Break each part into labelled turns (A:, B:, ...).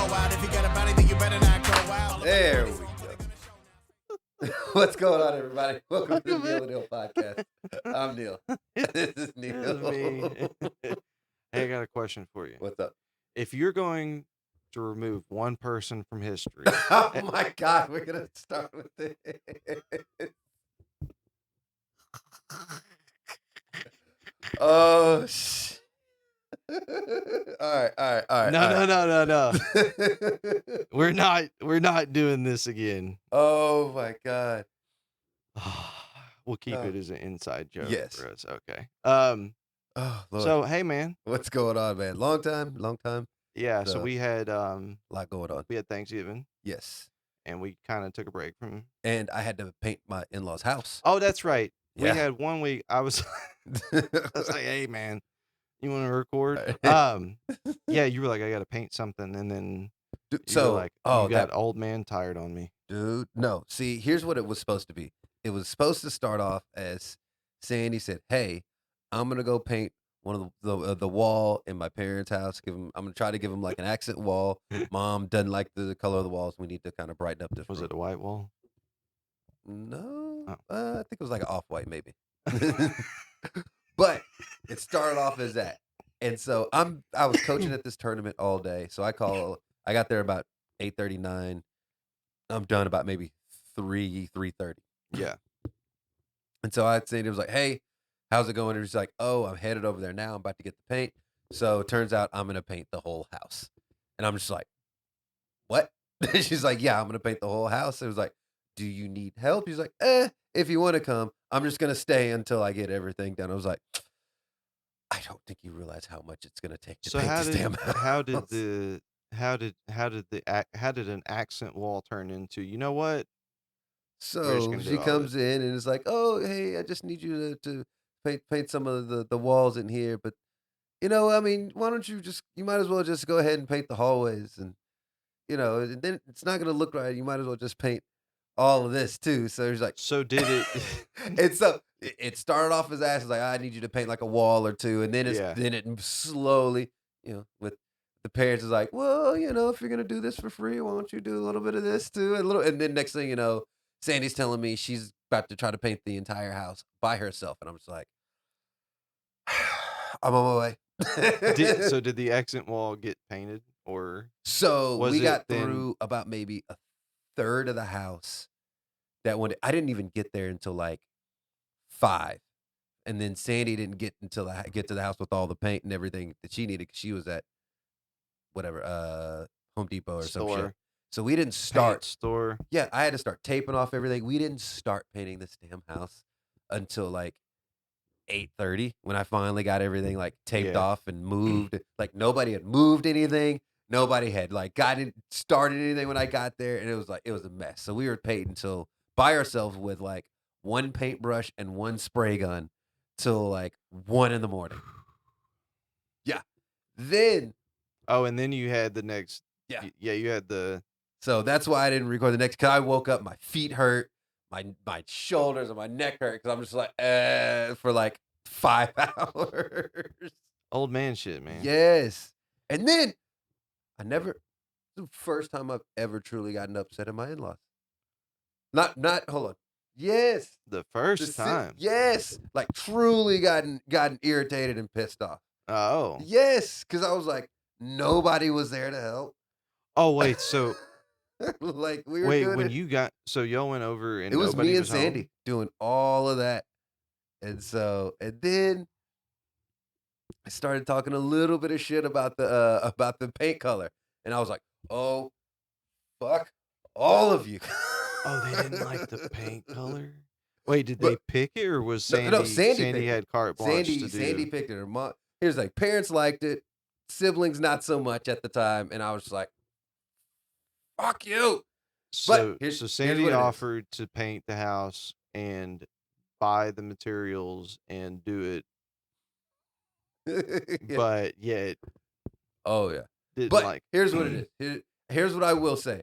A: out. If you got a body, then you better not go out.
B: There we go. What's going on, everybody? Welcome to the Neal and Neal podcast. I'm Neal. This is Neal.
C: Me. Hey, I got a question for you.
B: What's up?
C: If you're going to remove one person from history,
B: Oh my God, we're gonna start with this. Oh shit. All right.
C: no. We're not doing this again.
B: Oh my God.
C: We'll keep it as an inside joke
B: Yes.
C: for us. Okay.
B: Oh Lord.
C: So hey, man.
B: What's going on, man? Long time.
C: Yeah. So we had
B: A lot going on.
C: we had Thanksgiving,
B: Yes.
C: and we kind of took a break from.
B: And I had to paint my in-laws' house.
C: Oh, that's right.
B: Yeah.
C: We had 1 week. I was like, hey, man, you want to record? Yeah, you were like, I got to paint something, and then
B: Dude,
C: you
B: so
C: were like,
B: oh,
C: you got old man tired on me.
B: dude, no. See, here's what it was supposed to be. It was supposed to start off as Sandy said, "Hey, I'm gonna go paint one of the wall in my parents' house. I'm gonna try to give them like an accent wall. Mom doesn't like the color of the walls. We need to kind of brighten up this.
C: Was
B: room."
C: it a white wall?
B: No,
C: Oh.
B: I think it was like an off-white maybe. But it started off as that, and so I was coaching at this tournament all day. So I got there about 8:39. I'm done about maybe 3:30.
C: Yeah.
B: And so I'd say it was like, "Hey, how's it going?" And he's like, "Oh, I'm headed over there now. I'm about to get the paint." So it turns out I'm gonna paint the whole house, and I'm just like, "What?" She's like, "Yeah, I'm gonna paint the whole house." It was like, "Do you need help?" He's like, if you want to come, I'm just gonna stay until I get everything done." I was like, "I don't think you realize how much it's gonna take to
C: So
B: paint
C: how
B: this damn
C: did
B: house."
C: how did an accent wall turn into? You know what? We're just
B: So
C: gonna do
B: she
C: all
B: comes
C: this.
B: in and is like, "Oh, hey, I just need you to paint some of the walls in here, but I mean, why don't you might as well just go ahead and paint the hallways, and and then it's not gonna look right. You might as well just paint all of this too." So he's like,
C: So did it?
B: it's up. It started off his ass like, "I need you to paint like a wall or two," and then
C: Yeah.
B: then it slowly, with the parents is like, "Well, if you're gonna do this for free, why don't you do a little bit of this too, and then next thing you know, Sandy's telling me she's about to try to paint the entire house by herself, and I'm just like, I'm on my way.
C: Did the accent wall get painted, or
B: So
C: was
B: we
C: it
B: got
C: then-
B: through about maybe a third of the house that one day. I didn't even get there until like 5. And then Sandy didn't get get to the house with all the paint and everything that she needed because she was at whatever Home Depot or some shit.
C: Store.
B: So we didn't start.
C: paint store?
B: Yeah, I had to start taping off everything. We didn't start painting this damn house until like 8:30 when I finally got everything like taped
C: Yeah.
B: off and moved. Like nobody had moved anything. Nobody had like started anything when I got there, and it was a mess. So we were painting till by ourselves with like one paintbrush and one spray gun till like 1 in the morning. Yeah. Then
C: Oh, and then you had the next.
B: Yeah.
C: Yeah, you had the.
B: so that's why I didn't record the next, because I woke up, my feet hurt, my shoulders and my neck hurt, because I'm just like, for like 5 hours.
C: Old man shit, man.
B: Yes. And then it's the first time I've ever truly gotten upset at my in-laws. Not hold on. Yes.
C: The first time.
B: Yes. Like truly gotten irritated and pissed off.
C: Oh.
B: Yes. Because I was like, nobody was there to help.
C: Oh wait. So
B: Like we were
C: wait,
B: doing
C: when
B: it.
C: you got y'all went over and
B: It was
C: nobody
B: me and
C: was home?
B: Sandy doing all of that. And then I started talking a little bit of shit about the paint color. And I was like, "Oh, fuck all of you."
C: Oh, they didn't like the paint color. Wait, did
B: But-
C: they pick it, or was
B: No,
C: Sandy?
B: no, Sandy picked
C: Sandy
B: it.
C: had carte blanche to do.
B: Sandy picked it. Her mom. Here's like parents liked it, siblings not so much at the time, and I was just like, "Fuck you."
C: So,
B: here's
C: so
B: what
C: Sandy
B: it is.
C: offered to paint the house and buy the materials and do it,
B: Yeah.
C: but yet
B: Oh yeah.
C: didn't
B: But
C: like.
B: here's what it is. Here's what I will say.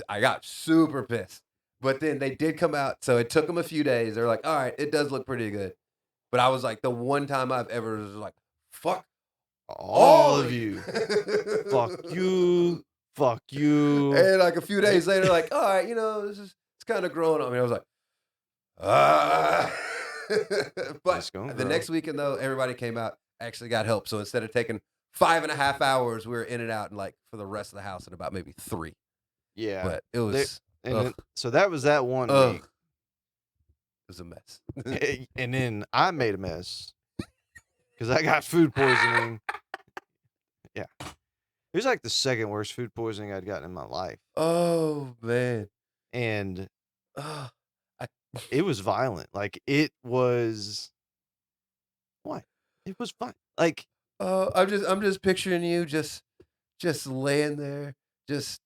B: I got super pissed. But then they did come out, so it took them a few days. They're like, "All right, it does look pretty good." But I was like, the one time I've ever was like, "Fuck
C: all of you. Fuck you. fuck you.
B: And like a few days later, like, all right, it's kind of growing on me. I was like, ah.
C: It's
B: But
C: gonna
B: the
C: grow.
B: next weekend though, everybody came out, actually got help. So instead of taking 5.5 hours, we were in and out and like for the rest of the house in about maybe 3.
C: Yeah.
B: But it was,
C: So that was that one week.
B: it was a mess.
C: And then I made a mess because I got food poisoning. Yeah. It was like the second worst food poisoning I'd gotten in my life.
B: Oh man.
C: And
B: Oh,
C: it was violent. Like it was what? It was fine. Like
B: I'm just picturing you just laying there, just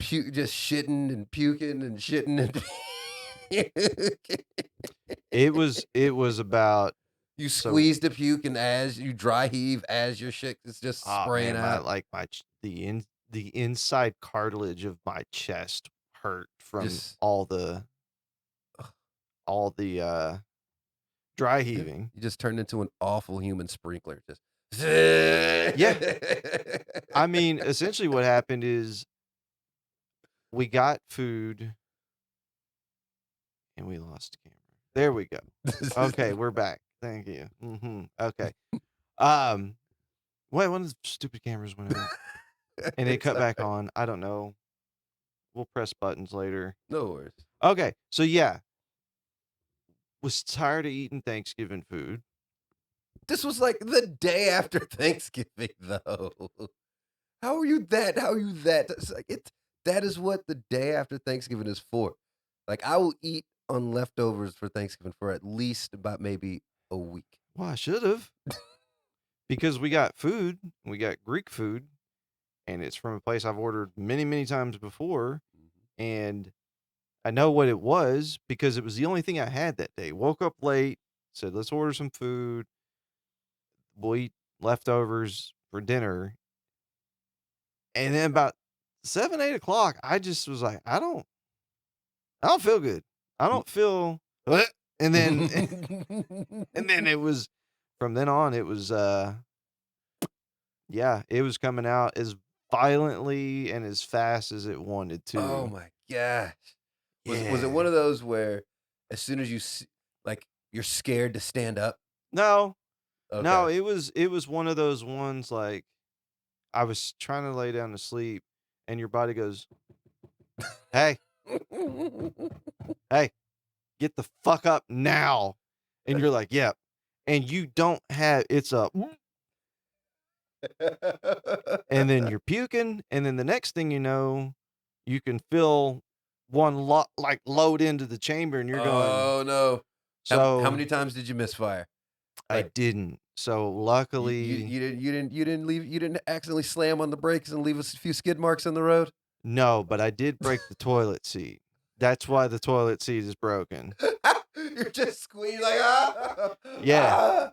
B: shitting and puking and shitting and
C: it was about
B: you squeeze the puke and as you dry heave as your shit is just spraying out.
C: The inside cartilage of my chest hurt from
B: Just-
C: all the dry heaving.
B: You just turned into an awful human sprinkler. Just
C: I mean, essentially what happened is we got food and we lost the camera. There we go. Okay, we're back. Thank you. Okay. Wait, one of the stupid cameras went out and it cut back on. I don't know. We'll press buttons later.
B: No worries.
C: Okay, so yeah, was tired of eating Thanksgiving food.
B: This was like the day after Thanksgiving, though. How are you that? It's like that is what the day after Thanksgiving is for. Like I will eat on leftovers for Thanksgiving for at least about maybe a week.
C: Well, I should have. Because we got food, we got Greek food, and it's from a place I've ordered many, many times before. And I know what it was because it was the only thing I had that day. Woke up late, said, let's order some food. We'll eat leftovers for dinner. And then about 7, 8 o'clock, I just was like, I don't feel good. I don't feel, and then, and then it was, from then on, it was, yeah, it was coming out as violently and as fast as it wanted to.
B: Oh my gosh. Was it
C: Yeah.
B: one of those where as soon as you like you're scared to stand up?
C: No, no,
B: Okay.
C: it was one of those ones like I was trying to lay down to sleep and your body goes, hey, hey, get the fuck up now. And you're like, yep. And you don't have, it's a, and then you're puking. And then the next thing you know, you can feel one like load into the chamber and you're going,
B: Oh no.
C: so
B: How many times did you misfire?
C: I
B: Like,
C: didn't. So luckily,
B: you didn't accidentally slam on the brakes and leave us a few skid marks in the road?
C: no, but I did break the toilet seat. That's why the toilet seat is broken.
B: You're just squeezing like ah.
C: Yeah.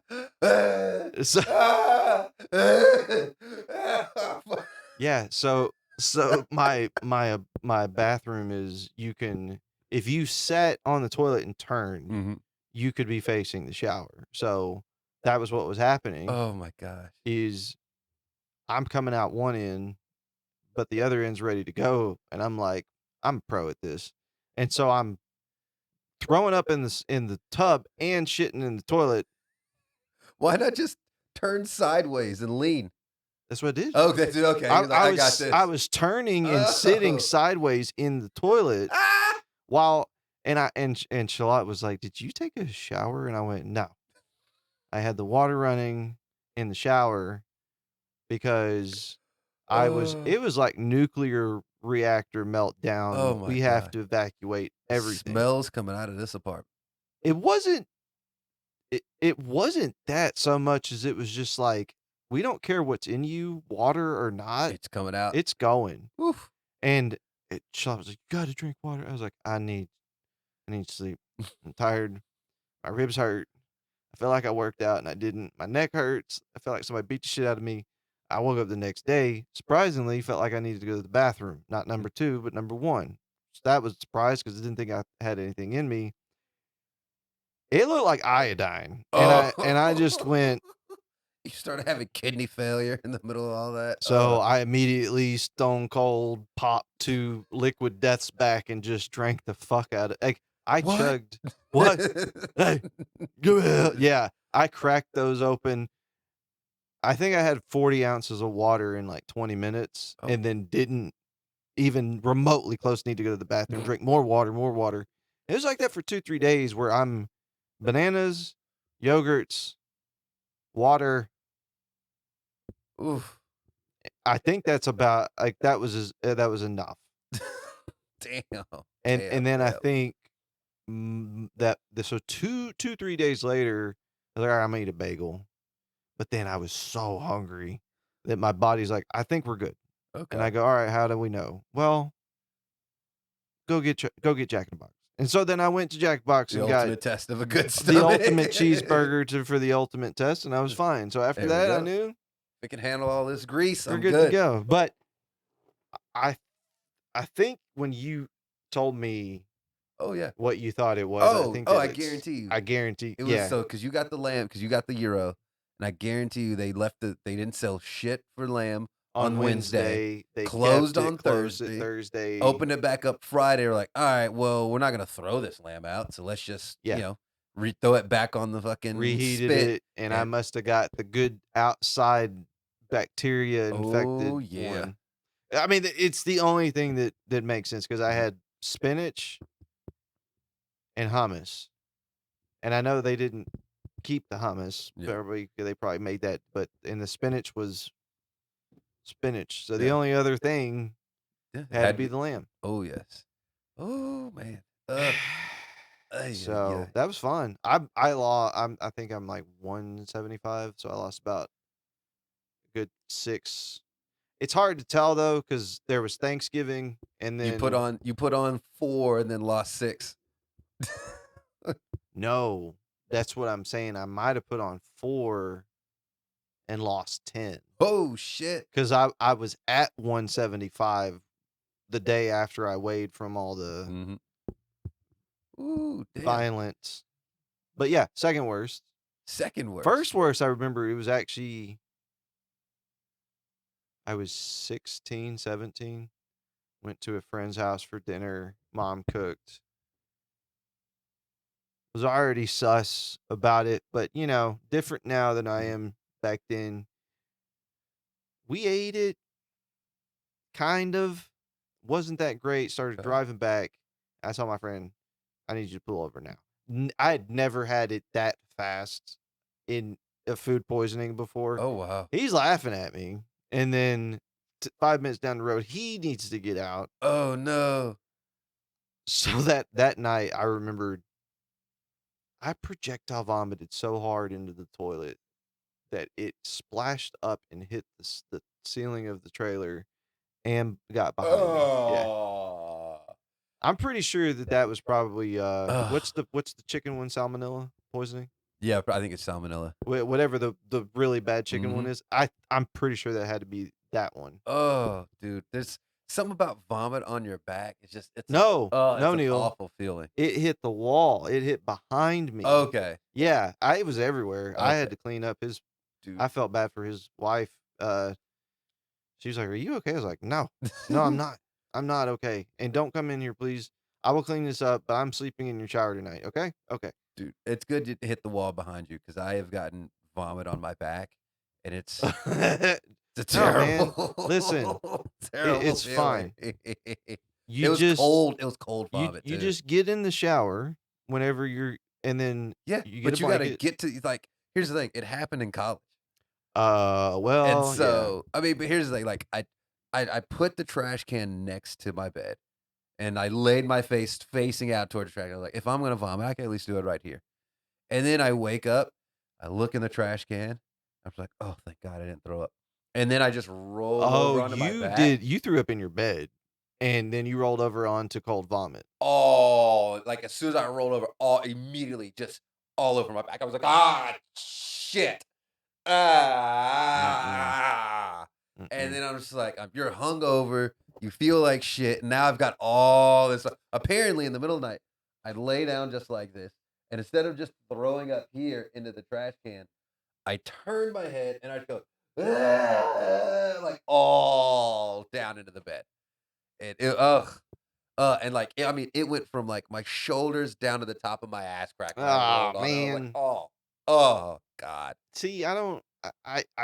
C: So, yeah. So my bathroom is, you can, if you sat on the toilet and turned,
B: Mhm.
C: you could be facing the shower. So that was what was happening.
B: Oh my gosh.
C: Is I'm coming out one end, but the other end's ready to go, and I'm like, I'm pro at this, and so I'm throwing up in the tub and shitting in the toilet.
B: Why not just turn sideways and lean?
C: That's what I did.
B: Oh, that's it. Okay. You're like, I got this.
C: I was turning and sitting
B: Oh.
C: sideways in the toilet
B: Ah!
C: while, and Charlotte was like, "Did you take a shower?" And I went, "No, I had the water running in the shower because it was like nuclear reactor meltdown.
B: Oh my
C: we have
B: God.
C: to evacuate everything."
B: Smells coming out of this apartment.
C: It wasn't that so much as it was just like, we don't care what's in you, water or not,
B: It's coming out.
C: it's going.
B: Oof.
C: And Charlotte was like, "You gotta drink water." I was like, I need sleep. I'm tired. My ribs hurt. I feel like I worked out and I didn't. My neck hurts. I felt like somebody beat the shit out of me. I woke up the next day, surprisingly, felt like I needed to go to the bathroom. Not number 2, but number 1. So that was a surprise because I didn't think I had anything in me. It looked like iodine. And I just went,
B: You started having kidney failure in the middle of all that.
C: So I immediately stone cold popped 2 liquid deaths back and just drank the fuck out of. Like I
B: What?
C: chugged. What? Hey, give me that. Yeah, I cracked those open. I think I had 40 ounces of water in like 20 minutes,
B: Oh.
C: and then didn't even remotely close need to go to the bathroom. Drink more water, more water. It was like that for 2-3 days where I'm bananas, yogurts, water.
B: Oof.
C: I think that's about like that was enough.
B: Damn.
C: And then I
B: damn.
C: think so 3 days later, I was like, all right, I'm gonna eat a bagel. But then I was so hungry that my body's like, I think we're good.
B: Okay.
C: And I go, all right, how do we know? Well, go get Jack in the Box. And so then I went to Jack in the Box
B: the
C: and got
B: ultimate test of a good
C: the
B: stomach.
C: ultimate cheeseburger for the ultimate test, and I was fine. So after
B: There we
C: that, I
B: go.
C: knew
B: If it can handle all this grease,
C: we're
B: I'm
C: good
B: good.
C: to go. But I think when you told me
B: Oh yeah.
C: what you thought it was, I think
B: I guarantee you.
C: I guarantee.
B: It was
C: Yeah.
B: so because you got the lamb, because you got the gyro, and I guarantee you they didn't sell shit for lamb on Wednesday.
C: they
B: Closed
C: kept it
B: on
C: closed
B: Thursday.
C: Thursday.
B: Opened it back up Friday. We're like, all right, well, we're not gonna throw this lamb out, so let's just
C: Yeah.
B: throw it back on the fucking
C: Reheated
B: spit.
C: it, and I must have got the good outside bacteria infected
B: Oh yeah.
C: one. I mean, it's the only thing that makes sense because I had spinach and hummus, and I know they didn't keep the hummus.
B: Yeah.
C: They probably made that, but and the spinach was spinach. So the
B: Yeah.
C: only other thing
B: Yeah, it
C: had to be the lamb.
B: Oh yes. Oh man.
C: So that was fun. I lost. I think I'm like 175. So I lost about a good 6. It's hard to tell though because there was Thanksgiving and then
B: you put on 4 and then lost 6.
C: no, that's what I'm saying. I might have put on 4 and lost 10
B: Oh shit.
C: because I was at 175 the day after I weighed from all the
B: Mm-hmm. Ooh, damn.
C: violence. But yeah, second worst.
B: Second worst.
C: First worst, I remember it was actually I was 16, 17. Went to a friend's house for dinner. Mom cooked. Was already sus about it, but different now than I am back then. We ate it, kind of. Wasn't that great. Started
B: Okay.
C: driving back. I told my friend, I need you to pull over now. I had never had it that fast in a food poisoning before.
B: Oh wow.
C: He's laughing at me. And then 5 minutes down the road, he needs to get out.
B: Oh no.
C: So that night, I remembered I projectile vomited so hard into the toilet that it splashed up and hit the ceiling of the trailer and got behind me. Yeah.
B: Oh.
C: I'm pretty sure that was probably
B: Ugh.
C: what's the chicken one, salmonella poisoning?
B: Yeah, I think it's salmonella.
C: Whatever the really bad chicken one
B: Mhm.
C: is. I'm pretty sure that had to be that one.
B: Oh, dude, there's something about vomit on your back. It's
C: No,
B: it's
C: no,
B: an
C: Neal.
B: awful feeling.
C: It hit the wall. It hit behind me.
B: Okay,
C: Yeah, it was everywhere. I had
B: Okay.
C: to clean up his.
B: dude.
C: I felt bad for his wife. She was like, "Are you okay?" I was like, "No, I'm not. I'm not okay. And don't come in here, please. I will clean this up, but I'm sleeping in your shower tonight. Okay? Okay."
B: Dude, it's good to hit the wall behind you because I have gotten vomit on my back, and it's a
C: No, man.
B: terrible.
C: Listen,
B: terrible.
C: it's fine.
B: It
C: You
B: was
C: just
B: cold. It was cold vomit.
C: you
B: too.
C: just get in the shower whenever you're, and then
B: yeah,
C: you get
B: but
C: a
B: you gotta
C: blanket.
B: get to like. Here's the thing. It happened in college.
C: Well,
B: And
C: yeah.
B: so, I mean, but here's the thing, like, I put the trash can next to my bed, and I laid my face facing out towards the trash can. I was like, if I'm gonna vomit, I can at least do it right here. And then I wake up, I look in the trash can, I was like, oh, thank God I didn't throw up. And then I just rolled over onto my back.
C: You threw up in your bed, and then you rolled over onto cold vomit.
B: Oh, like as soon as I rolled over, immediately just all over my back. I was like, ah, shit. Ah. And then I'm just like, you're hungover. You feel like shit. And now I've got all this. Apparently, in the middle of the night, I lay down just like this. And instead of just throwing up here into the trash can, I turned my head and I'd go "Ah," like all down into the bed. And and like I mean, it went from like my shoulders down to the top of my ass crack when I
C: Oh
B: rolled on it. I was like,
C: man.
B: oh God.
C: See, I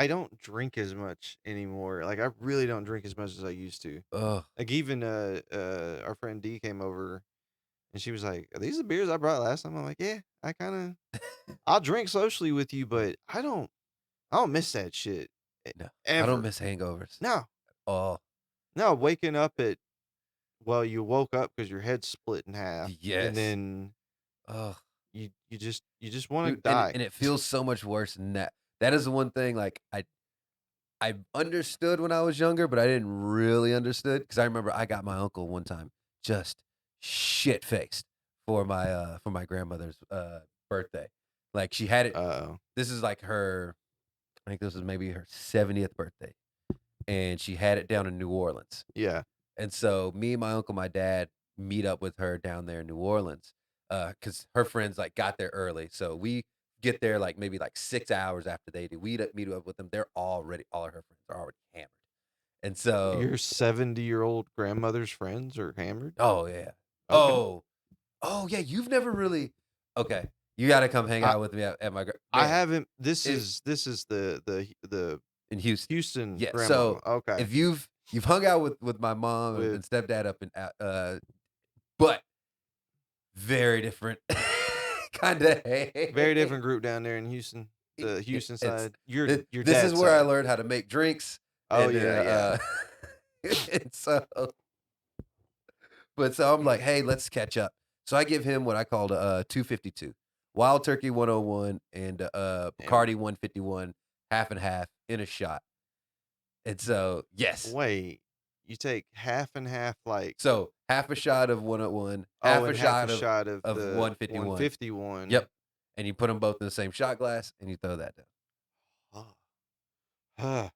C: don't drink as much anymore. Like I really don't drink as much as I used to.
B: Ugh.
C: Like even our friend D came over and she was like, "Are these the beers I brought last time?" I'm like, "Yeah, I kind of I'll drink socially with you, but I don't miss that shit
B: No, I don't
C: ever.
B: miss hangovers.
C: No,
B: Oh,
C: no, waking up at well, you woke up because your head's split in half, and
B: yes.
C: then
B: Oh,
C: you just want to
B: dude, and
C: die.
B: and it feels so much worse than that. That is the one thing like I understood when I was younger, but I didn't really understood because I remember I got my uncle one time just shit faced for my grandmother's birthday. Like she had it.
C: Uh,
B: This is like her. I think this was maybe her 70th birthday, and she had it down in New Orleans.
C: yeah,
B: And so me and my uncle, my dad meet up with her down there in New Orleans, because her friends like got there early. So we get there like maybe like 6 hours after they do. We meet up with them. They're already all of her friends are already hammered. And so,
C: your 70-year-old grandmother's friends are hammered.
B: oh yeah,
C: Okay,
B: oh oh yeah, you've never really okay. You got to come hang
C: I
B: out with me at my
C: I
B: man
C: haven't. This
B: if
C: is the
B: in Houston.
C: Houston
B: Yeah.
C: grandmama.
B: So
C: Okay,
B: if you've hung out with my mom
C: with
B: and stepdad up in but very different kind of
C: very
B: hang.
C: different group down there in Houston, the Houston
B: It's
C: side. Your
B: this is
C: dad's
B: where I
C: side.
B: learned how to make drinks,
C: Oh
B: and
C: yeah, yeah.
B: and so but so I'm like, hey, let's catch up. So I give him what I called a 252, Wild Turkey 101, and
C: And
B: Bacardi 151, half and half in a shot. And so yes,
C: wait, you take half and half, like
B: so half a shot of 101,
C: oh,
B: half
C: and
B: a
C: half a
B: shot
C: shot of
B: of
C: the
B: 151.
C: 151.
B: Yep, and you put them both in the same shot glass, and you throw that down.
C: Oh. Ah.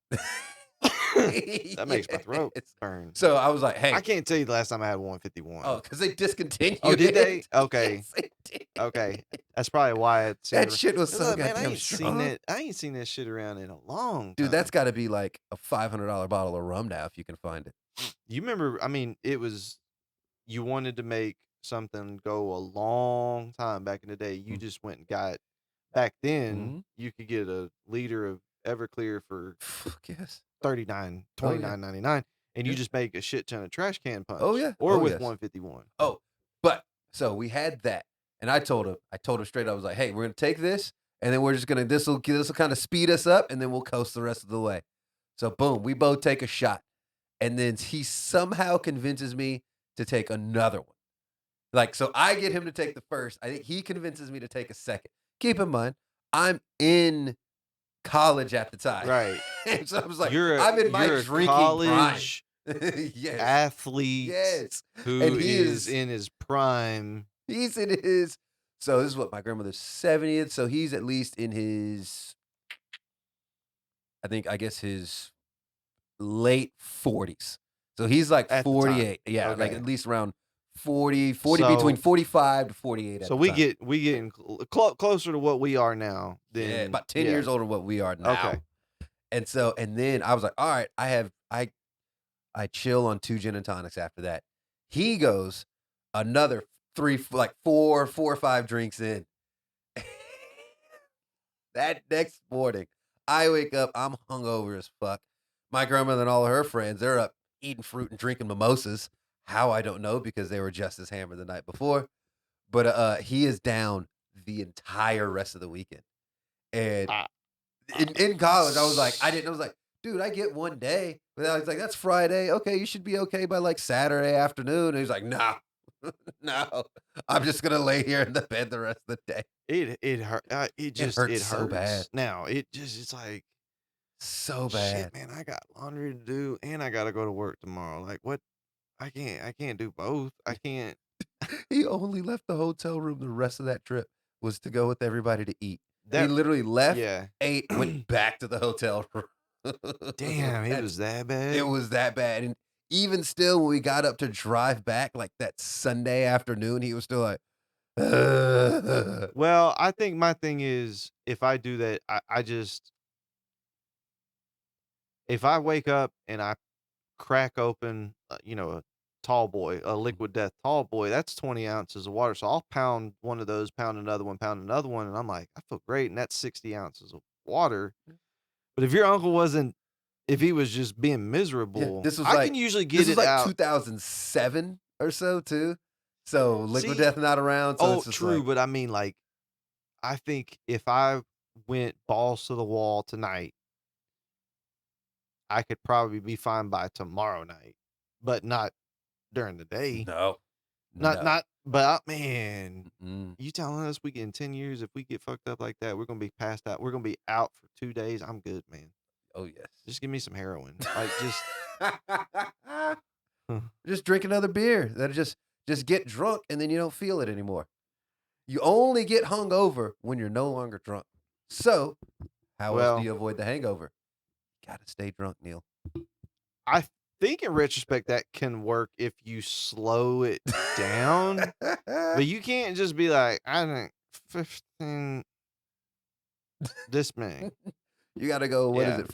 C: That makes my throat
B: Yes.
C: burn.
B: So I was like,
C: I
B: "Hey."
C: can't tell you the last time I had
B: Oh,
C: 151.
B: because they discontinued
C: Oh, did they?
B: it.
C: Okay.
B: Yes, they did.
C: Okay. That's probably why it seemed
B: That shit was
C: 'cause,
B: so
C: man,
B: goddamn strong.
C: I ain't seen that shit around in a long
B: Dude, that's
C: time.
B: gotta be like a $500 bottle of rum now if you can find it.
C: You remember, I mean, it was you wanted to make something go a long time back in the day. You
B: Mm.
C: just went and got back then,
B: Mhm.
C: you could get a liter of Everclear for
B: Fuck yes.
C: 39,
B: Oh, yeah.
C: 29.99, and you
B: Yeah.
C: just make a shit ton of trash can
B: Oh,
C: punch
B: yeah.
C: or
B: Oh,
C: with
B: yes.
C: 151.
B: Oh, but so we had that, and I told him straight, I was like, "Hey, we're gonna take this, and then we're just gonna this'll kinda speed us up, and then we'll coast the rest of the way." So boom, we both take a shot, and then he somehow convinces me to take another one. Like, so I get him to take the first. I think he convinces me to take a second. Keep in mind, I'm in college at the time.
C: Right.
B: And so I was like, I'm in my
C: You're a
B: drinking prime.
C: college
B: Yes.
C: athlete
B: Yes.
C: who
B: And
C: is in his prime.
B: he's in his so this is what my grandmother's 70th. So he's at least in his I guess his late 40s. So he's like
C: At the time.
B: 48. Yeah, like
C: Okay.
B: at least around 40 between
C: So
B: 45 to 48 at
C: so
B: the time.
C: we getting closer to what we are now
B: Yeah,
C: than
B: about 10 years older than what we are now.
C: Okay.
B: And so, and then I was like, all right, I chill on 2 gin and tonics after that. He goes another 3, like 4 or 5 drinks in. That next morning, I wake up, I'm hungover as fuck. My grandmother and all of her friends, they're up eating fruit and drinking mimosas. How I don't know because they were just as hammered the night before. But he is down the entire rest of the weekend. And
C: Ah,
B: in college, I was like, dude, I get one day. But I was like, that's Friday. Okay, you should be okay by like Saturday afternoon. And he's like, no, no, I'm just gonna lay here in the bed the rest of the day.
C: it hurt.
B: Hurts
C: It
B: so bad,
C: hurts. Now it's like
B: so
C: shit,
B: bad.
C: man. I got laundry to do, and I got to go to work tomorrow. Like what? I can't do both. I can't.
B: He only left the hotel room the rest of that trip was to go with everybody to eat. He
C: That
B: literally left,
C: yeah.
B: ate, went back to the hotel room.
C: Damn, it
B: That's
C: was that bad.
B: it was that bad. And even still, when we got up to drive back, like that Sunday afternoon, he was still like,
C: Well, I think my thing is if I do that, I just if I wake up and I crack open, a tall boy, a liquid death tall boy, that's 20 ounces of water. So I'll pound one of those, pound another one, and I'm like, I feel great, and that's 60 ounces of water. But if your uncle wasn't, if he was just being
B: Yeah,
C: miserable, I can usually
B: this
C: get
B: was
C: it
B: like
C: out.
B: 2007 or so too. So Liquid
C: See,
B: Death not around, so
C: oh,
B: it's just
C: true,
B: like
C: but I mean, like, I think if I went balls to the wall tonight, I could probably be fine by tomorrow night, but not during the day.
B: no,
C: Not,
B: no.
C: but man,
B: Mm.
C: you telling us we get in 10 years, if we get fucked up like that, we're going to be passed out. We're going to be out for 2 days. I'm good, man.
B: Oh yes.
C: Just give me some heroin. Like, just,
B: just drink another beer. That just get drunk and then you don't feel it anymore. You only get hungover when you're no longer drunk. So, how else do
C: well,
B: you avoid the hangover? You gotta stay drunk, Neil.
C: I think in retrospect that can work if you slow it down, but you can't just be like, I think 15 this many.
B: You gotta go. What is
C: Yeah.
B: it?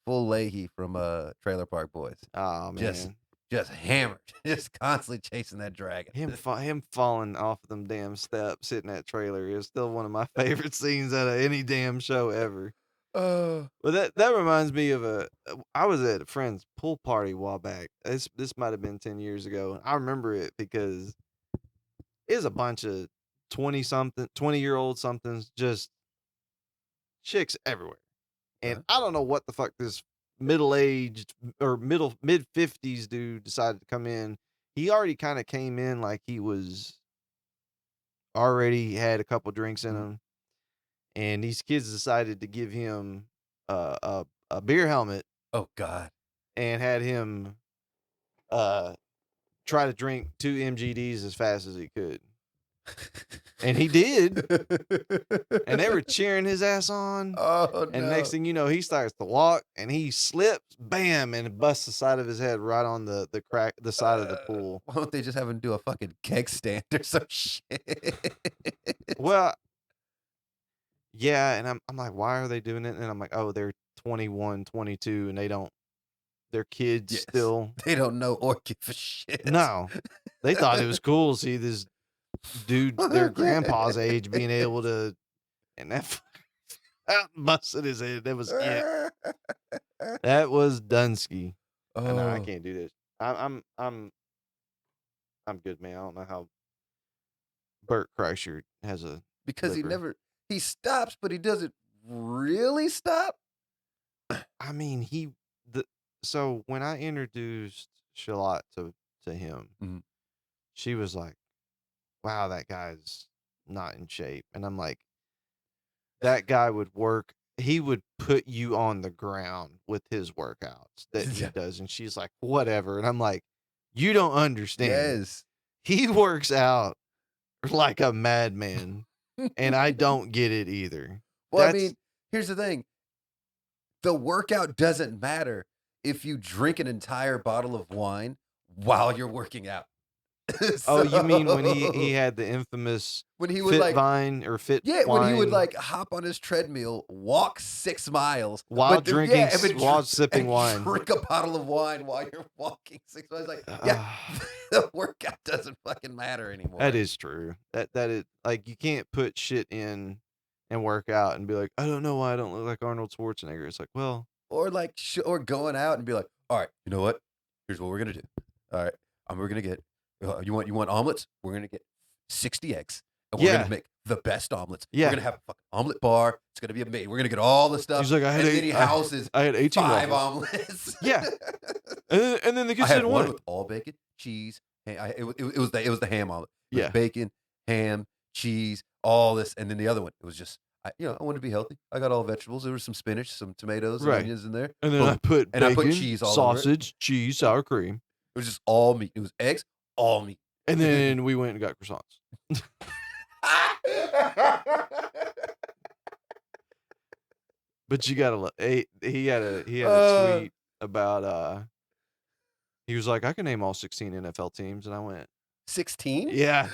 B: Full Leahy from Trailer Park Boys.
C: Oh
B: Just
C: man.
B: just hammered, just constantly chasing that dragon.
C: Him falling off of them damn steps, hitting that trailer is still one of my favorite scenes out of any damn show ever.
B: Oh,
C: Well, that reminds me of I was at a friend's pool party a while back. This might have been 10 years ago. I remember it because it was a bunch of 20-year-old somethings, just chicks everywhere. And
B: huh?
C: I don't know what the fuck this middle-aged or mid-50s dude decided to come in. He already kind of came in like he was already had a couple drinks in
B: Mm.
C: him, and these kids decided to give him a beer helmet
B: Oh God.
C: and had him uh try to drink 2 MGDs as fast as he could. And he did, and they were cheering his ass on.
B: Oh
C: And
B: no.
C: next thing you know, he starts to walk, and he slips, bam, and busts the side of his head right on the crack, the side of the pool.
B: Why don't they just have him do a fucking keg stand or some shit?
C: Well, yeah, and I'm like, why are they doing it? And I'm like, oh, they're 21, 22, and they're kids
B: Yes.
C: still.
B: They don't know or give a shit.
C: No, they thought it was cool to see this dude, their grandpa's age, being able to, and that out and busted his head. That was it. That was Dunsky. No, I
B: Oh,
C: can't do this. I'm good, man. I don't know how Bert Kreischer has a
B: because
C: liver.
B: he stops, but he doesn't really stop.
C: I mean, so when I introduced Shalat to him,
B: Mhm.
C: she was like, "Wow, that guy's not in shape," and I'm like, "That guy would work. He would put you on the ground with his workouts that he
B: Yeah.
C: does," and she's like, "Whatever," and I'm like, "You don't understand.
B: Yes.
C: He works out like a madman." And I don't get it either.
B: Well, I
C: That's
B: mean, here's the thing. The workout doesn't matter if you drink an entire bottle of wine while you're working out.
C: oh, you mean when he
B: So
C: had the infamous
B: when he would
C: fit
B: like
C: vine or fit
B: yeah, when he would
C: wine
B: like hop on his treadmill, walk 6 miles,
C: while
B: but then, yeah,
C: while sipping
B: and
C: wine.
B: drink a bottle of wine while you're walking 6 miles. Like, yeah, the workout doesn't fucking matter anymore.
C: That is true. That is like you can't put shit in and work out and be like, I don't know why I don't look like Arnold Schwarzenegger. It's like, well,
B: Or like, or going out and be like, all right, you know what? Here's what we're gonna do. All right, we're gonna get. You want omelets? We're gonna get 60 eggs, and we're
C: yeah,
B: gonna make the best omelets.
C: Yeah.
B: We're gonna have a fucking omelet bar. It's gonna be amazing. We're gonna get all the stuff.
C: he's like,
B: and then he houses
C: I had 18
B: 5
C: waffles.
B: omelets.
C: Yeah. And then the
B: I
C: kids
B: had
C: didn't
B: one
C: want it.
B: with all bacon, cheese. It was the ham omelet. It was
C: Yeah.
B: bacon, ham, cheese, all this, and then the other one. It was just I wanted to be healthy. I got all vegetables. There was some spinach, some tomatoes, and
C: Right.
B: onions in there.
C: And then
B: Boom.
C: I put
B: And I
C: bacon,
B: put cheese all over it.
C: sausage, cheese, sour cream.
B: It was just all meat. It was eggs, all meat.
C: And then we went and got croissants. But you gotta look. He had a tweet about he was like, I can name all 16 NFL teams, and I went,
B: 16?
C: Yeah.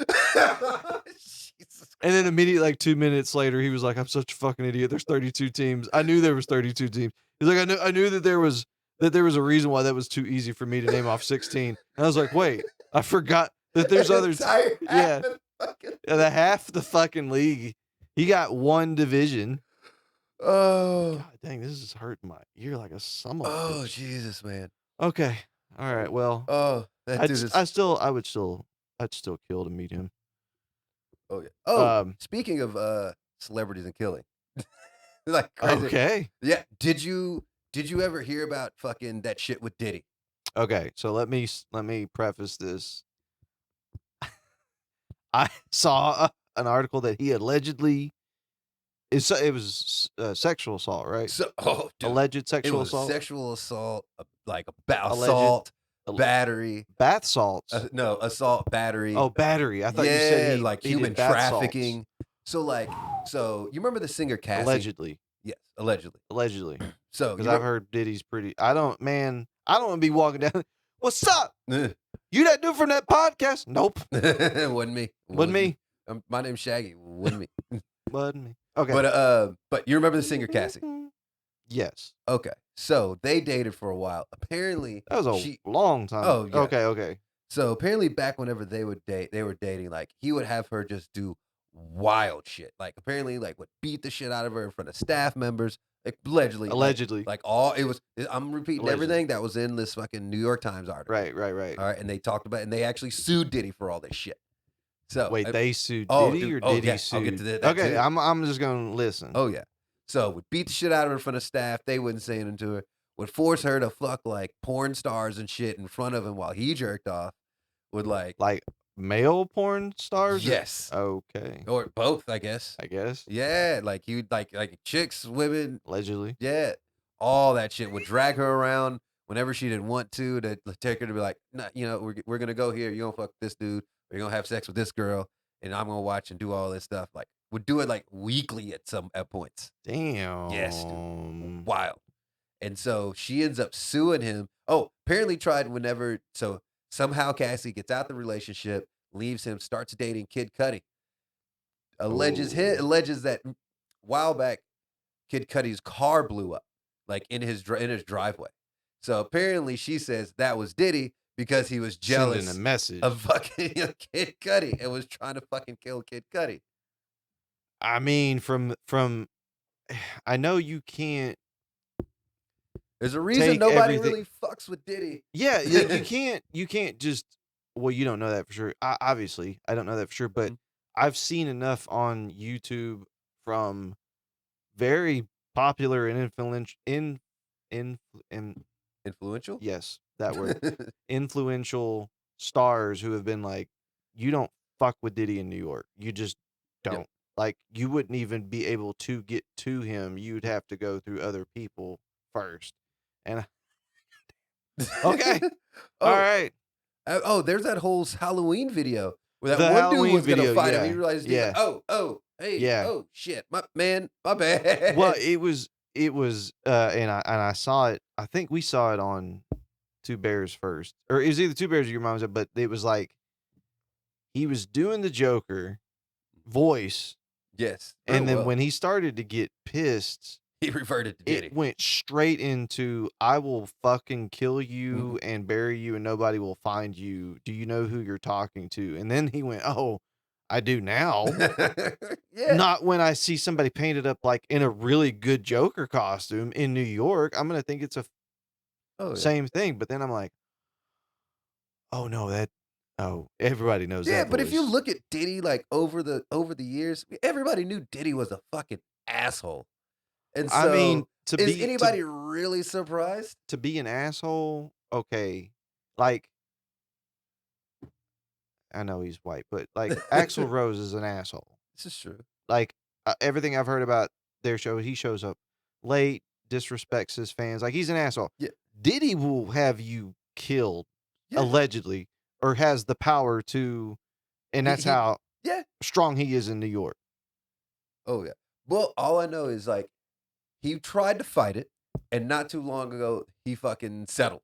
B: Jesus.
C: And then immediately, like 2 minutes later, he was like, "I'm such a fucking idiot. There's 32 teams. I knew there was 32 teams." He's like, I knew that there was a reason why that was too easy for me to name off 16." And I was like, "Wait, I forgot that there's
B: An
C: others."
B: entire
C: Yeah.
B: half of the fucking-
C: The half the fucking league. He got one division.
B: Oh.
C: God dang, this is hurting my ear like a son of a
B: Oh,
C: bitch.
B: Jesus, man.
C: Okay. All right. Well,
B: Oh, that dude is.
C: I'd still kill to meet him.
B: Oh, yeah. Oh,
C: Um,
B: speaking of celebrities and killing. Like crazy.
C: Okay.
B: Yeah. Did you ever hear about fucking that shit with Diddy?
C: Okay. So let me preface this. I saw an article that he allegedly it was sexual assault, right?
B: So, dude,
C: Alleged
B: it
C: sexual
B: was
C: assault.
B: sexual assault, like
C: Alleged-
B: assault,
C: al-
B: battery.
C: Bath salts.
B: No, assault, battery.
C: Oh, battery. I thought you said he
B: like
C: he
B: human
C: did bath
B: trafficking. So you remember the singer
C: salts.
B: Cassie?
C: Allegedly.
B: Yes, allegedly.
C: Because
B: So you
C: I've heard Diddy's pretty. I don't want to be walking down. What's up? You that dude from that podcast? Nope.
B: wasn't me.
C: Wasn't me.
B: My name's Shaggy. Wasn't me.
C: Wasn't me. Okay.
B: But you remember the singer Cassie?
C: Yes.
B: Okay. So they dated for a while. Apparently,
C: That was a long time.
B: Oh, yeah.
C: Okay.
B: So apparently, back whenever they were dating. Like he would have her just do wild shit. Like apparently, like would beat the shit out of her in front of staff members. Like, allegedly. Like all it was. I'm repeating
C: Allegedly.
B: everything that was in this fucking New York Times article.
C: Right.
B: All right, and they talked about it, and they actually sued Diddy for all this shit. So
C: Wait, they sued
B: oh,
C: Diddy
B: dude,
C: or Diddy
B: yeah,
C: sued?
B: I'll get to that
C: Okay,
B: too.
C: I'm just gonna listen.
B: Oh yeah. So would beat the shit out of her in front of staff. They wouldn't say anything to her. Would force her to fuck like porn stars and shit in front of him while he jerked off. Would like
C: male porn stars?
B: yes,
C: Okay.
B: or both, I guess.
C: I guess.
B: Yeah, like he would like chicks, women.
C: Allegedly.
B: Yeah, all that shit. Would drag her around whenever she didn't want to take her to be like, nah, we're gonna go here. You gonna fuck this dude. Or you're gonna have sex with this girl, and I'm gonna watch and do all this stuff. Like would do it like weekly at points.
C: Damn.
B: Yes, dude. Wild. And so she ends up suing him. Oh, apparently tried whenever. So somehow Cassie gets out the relationship, leaves him, starts dating Kid Cudi. Alleges that a while back, Kid Cudi's car blew up, like in his driveway. So apparently she says that was Diddy because he was jealous
C: Sending a message
B: of fucking Kid Cudi and was trying to fucking kill Kid Cudi.
C: I mean, from I know you can't.
B: There's a reason
C: Take
B: nobody
C: everything-
B: really fucks with Diddy.
C: Yeah, you can't just. Well, you don't know that for sure. Obviously, I don't know that for sure, but I've seen enough on YouTube from very popular and
B: Influential?
C: yes, that word. Influential stars who have been like, you don't fuck with Diddy in New York. You just don't.
B: Yep.
C: Like, you wouldn't even be able to get to him. You'd have to go through other people first. And okay, all right.
B: There's that whole Halloween video where that
C: The
B: one
C: Halloween
B: dude was gonna
C: video,
B: fight him.
C: yeah,
B: He realized, he's
C: yeah.
B: like, hey,
C: Yeah.
B: oh shit, my bad.
C: Well, it was, and I saw it. I think we saw it on Two Bears first, or it was either Two Bears or Your Mom's. But it was like he was doing the Joker voice,
B: yes,
C: and then
B: well,
C: when he started to get pissed,
B: he reverted to Diddy.
C: it went straight into "I will fucking kill you and bury you, and nobody will find you. Do you know who you're talking to?" And then he went, "Oh, I do now."
B: Yeah,
C: Not when I see somebody painted up like in a really good Joker costume in New York. I'm gonna think it's a
B: oh, yeah.
C: same thing. But then I'm like, oh no, everybody knows that.
B: Yeah, but if you
C: voice.
B: look at Diddy, like over the years, everybody knew Diddy was a fucking asshole. And so,
C: I mean,
B: is anybody really surprised?
C: to be an asshole? Okay, like I know he's white, but like Axl Rose is an asshole.
B: This is true.
C: Like everything I've heard about their show, he shows up late, disrespects his fans. Like he's an asshole.
B: Yeah.
C: Diddy will have you killed
B: Yeah.
C: allegedly, or has the power to, and that's how
B: Yeah.
C: strong he is in New York.
B: Oh yeah. Well, all I know is like he tried to fight it, and not too long ago he fucking settled.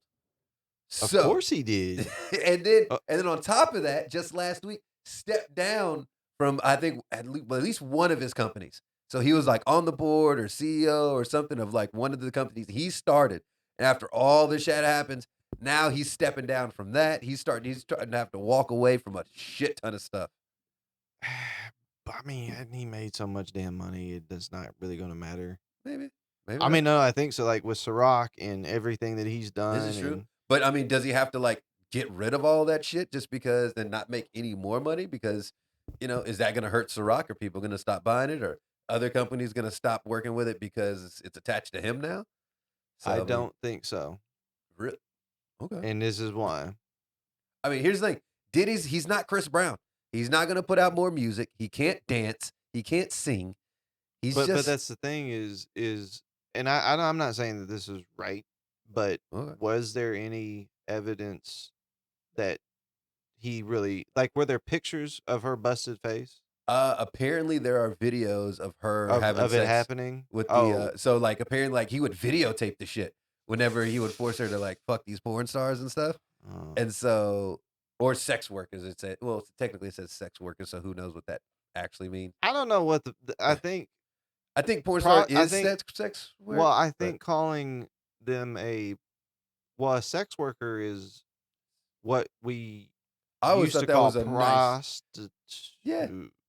C: Of
B: So,
C: course he did.
B: and then
C: Uh,
B: on top of that, just last week, stepped down from I think at least one of his companies. So he was like on the board or CEO or something of like one of the companies he started. And after all this shit happens, now he's stepping down from that. He's starting to have to walk away from a shit ton of stuff.
C: I mean, hadn't he made so much damn money? It's not really going to matter.
B: Maybe. Maybe
C: I
B: not.
C: mean, no, I think so. Like with Ciroc and everything that he's done.
B: This is true.
C: and-
B: But I mean, does he have to like get rid of all that shit just because and not make any more money? Because, is that gonna hurt Ciroc? Are people gonna stop buying it? Or other companies gonna stop working with it because it's attached to him now? So
C: I
B: mean,
C: don't think so.
B: really? Okay.
C: And this is why.
B: I mean, here's the thing. He's not Chris Brown. He's not gonna put out more music. He can't dance. He can't sing. He's
C: But
B: just
C: that's the thing is, and I'm not saying that this is right, but
B: okay.
C: was there any evidence that he really like? Were there pictures of her busted face
B: Apparently there are videos of her having
C: of it
B: sex
C: happening?
B: with
C: Oh,
B: the so like apparently like he would videotape the shit whenever he would force her to like fuck these porn stars and stuff.
C: oh.
B: And so or sex workers it said technically it says sex workers, so who knows what that actually means.
C: I don't know what I think.
B: I think porn star
C: I
B: is
C: think-
B: sex work.
C: Well, I
B: but-
C: think calling them a sex worker is what we
B: I always
C: used
B: thought
C: to
B: that
C: call
B: was a nice
C: prostitute.
B: Yeah.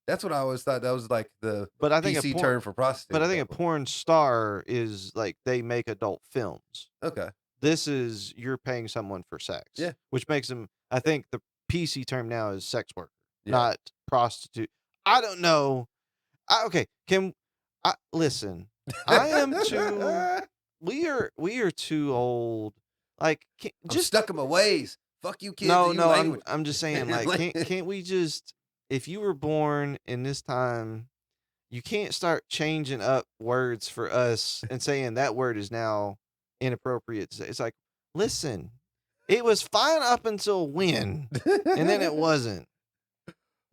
B: That's what I always thought. That was like the
C: But I think
B: PC
C: a porn,
B: term for prostitute.
C: but I think a
B: at that point.
C: porn star is like they make adult films.
B: Okay.
C: This is you're paying someone for sex.
B: Yeah.
C: Which makes them. I think the PC term now is sex worker,
B: Yeah.
C: not prostitute. I don't know. Okay, can I listen? I am too. We are too old. Like
B: I'm
C: just
B: stuck in my ways. Fuck you, kids.
C: no,
B: and you
C: no.
B: language.
C: I'm just saying. Like, can't we just? If you were born in this time, you can't start changing up words for us and saying that word is now inappropriate to say. It's like, listen, it was fine up until when, and then it wasn't.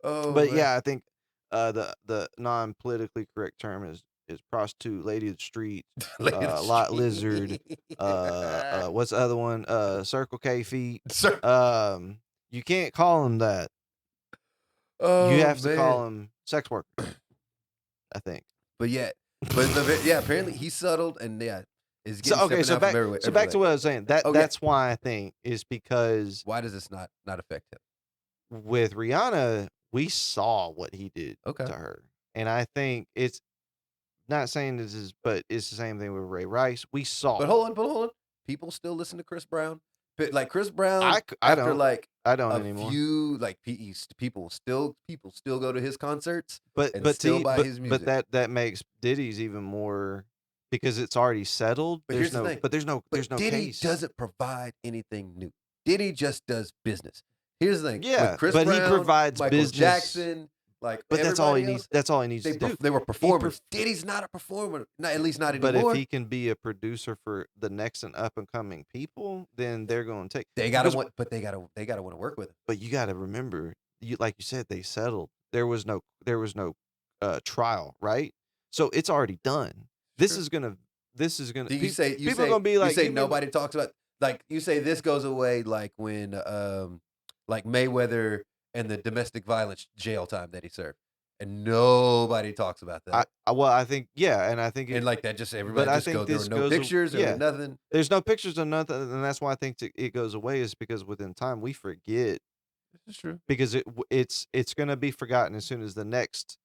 B: Oh,
C: But
B: man.
C: yeah, I think the non politically correct term is prostitute, lady of the street,
B: Lady of the
C: lot
B: street.
C: lizard, what's the other one? Circle K feet.
B: Sir.
C: You can't call them that.
B: Oh,
C: You have to
B: man.
C: call them sex workers. I think.
B: But apparently he settled and is getting
C: So okay, so
B: stepping out
C: back
B: from everywhere.
C: so back to what I was saying.
B: Okay.
C: That's why I think is because
B: Why does this not affect him?
C: with Rihanna, we saw what he did
B: Okay.
C: to her, and I think it's not saying this is, but it's the same thing with Ray Rice. We saw.
B: But hold on. People still listen to Chris Brown. But like Chris Brown,
C: I
B: after
C: don't.
B: like
C: I don't
B: a
C: anymore.
B: few like people still go to his concerts.
C: But
B: and
C: but
B: still
C: see,
B: buy
C: but,
B: his
C: but
B: music.
C: that makes Diddy's even more because it's already settled.
B: But
C: There's
B: here's the
C: no.
B: thing.
C: But there's no.
B: But
C: There's no
B: Diddy
C: case.
B: doesn't provide anything new. Diddy just does business. Here's the thing.
C: Yeah,
B: with Chris
C: but he
B: Brown,
C: provides
B: Michael
C: business.
B: Jackson, like
C: But that's all he
B: everybody
C: needs.
B: else,
C: That's all he needs to do.
B: they were performers. Diddy's not a performer. Not, at least not
C: But
B: anymore.
C: if he can be a producer for the next and up and coming people, then they're going to take.
B: they gotta
C: because-
B: want, but they gotta want to work with him.
C: But you got to remember, like you said, they settled. There was no trial, right? So it's already done. This
B: Sure.
C: is gonna.
B: Do you say you
C: people
B: say
C: gonna be like,
B: you say
C: you remember-
B: nobody talks about like you say this goes away like when like Mayweather and the domestic violence jail time that he served, and nobody talks about that.
C: I think yeah, and I think
B: and like that just everybody
C: I
B: just
C: think
B: goes. There
C: this
B: were no
C: goes a-
B: pictures. There
C: yeah.
B: was nothing.
C: there's no pictures of nothing, and that's why I think it goes away is because within time we forget
B: This is true.
C: because it's gonna be forgotten as soon as the next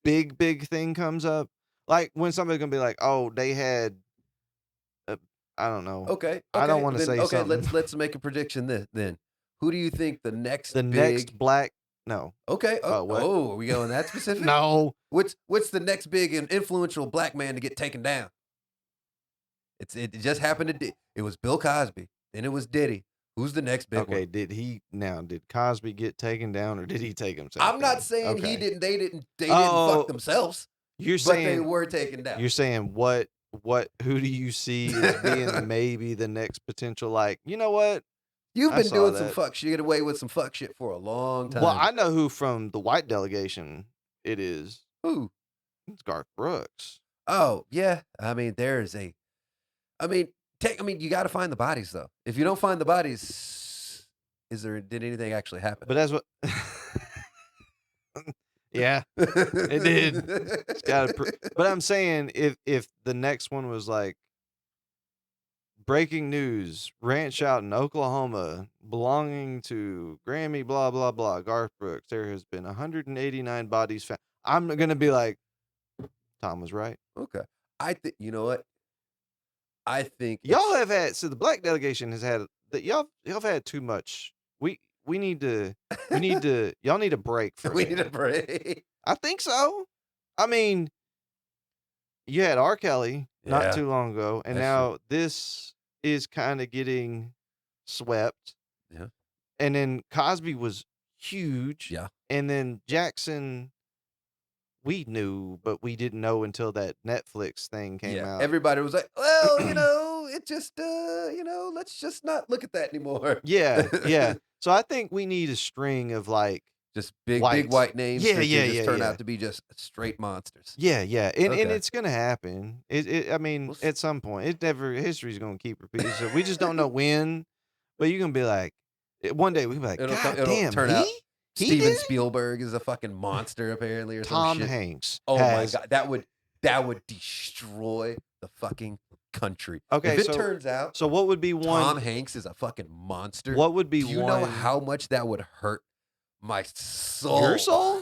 C: big thing comes up. Like when somebody's gonna be like, "Oh, they had," I don't know.
B: Okay.
C: I don't wanna
B: then-
C: say
B: Okay,
C: something.
B: let's make a prediction then. Who do you think the next
C: The
B: big?
C: next black no
B: Okay. Oh,
C: what?
B: are we going that specific?
C: no
B: What's the next big and influential black man to get taken down? It just happened to it was Bill Cosby, then it was Diddy. Who's the next big
C: okay.
B: one?
C: Did Cosby get taken down or did he take himself?
B: I'm not
C: down?
B: saying he
C: Okay.
B: didn't. They didn't
C: Oh,
B: fuck themselves,
C: You're
B: but they
C: saying
B: were taken down.
C: you're saying what who do you see as being maybe the next potential like you know what?
B: You've
C: I
B: been
C: saw
B: doing some
C: that.
B: fuck shit, get away with some fuck shit for a long time.
C: Well, I know who from the white delegation it is.
B: Who?
C: It's Garth Brooks.
B: Oh yeah. I mean, I mean, I mean, you got to find the bodies though. If you don't find the bodies, did anything actually happen?
C: But that's what. Yeah, it did. It's got to. But I'm saying if the next one was like breaking news, ranch out in Oklahoma belonging to Grammy, blah blah blah, Garth Brooks. There has been 189 bodies found. I'm gonna be like, Tom was right.
B: Okay, I think you know what. I think
C: Y'all have had the black delegation has had that y'all have had too much. We need to y'all need a break for
B: we
C: me.
B: need a break.
C: I think so. I mean, you had R. Kelly not
B: Yeah,
C: too long ago, and
B: that's
C: now this is kind of getting swept.
B: Yeah.
C: And then Cosby was huge.
B: Yeah.
C: And then Jackson, we knew, but we didn't know until that Netflix thing came out.
B: Everybody was like, well, it just, let's just not look at that anymore.
C: Yeah. So I think we need a string of like
B: just big
C: whites.
B: white names
C: Yeah,
B: that
C: yeah,
B: just
C: yeah,
B: turn
C: yeah.
B: out to be just straight monsters.
C: Yeah. And
B: Okay.
C: it's gonna happen. I mean,
B: We'll
C: at some point, history's gonna keep repeating. So we just don't know when. But you're gonna be like, one day we can be like, God damn,
B: turn out
C: he
B: Steven
C: did it?
B: Spielberg is a fucking monster apparently, or
C: Tom
B: some shit.
C: Hanks.
B: Oh my god, that would destroy the fucking country.
C: Okay,
B: if it turns out
C: so what would be one?
B: Tom Hanks is a fucking monster.
C: What would be
B: Do you
C: one?
B: know how much that would hurt my soul?
C: Your soul?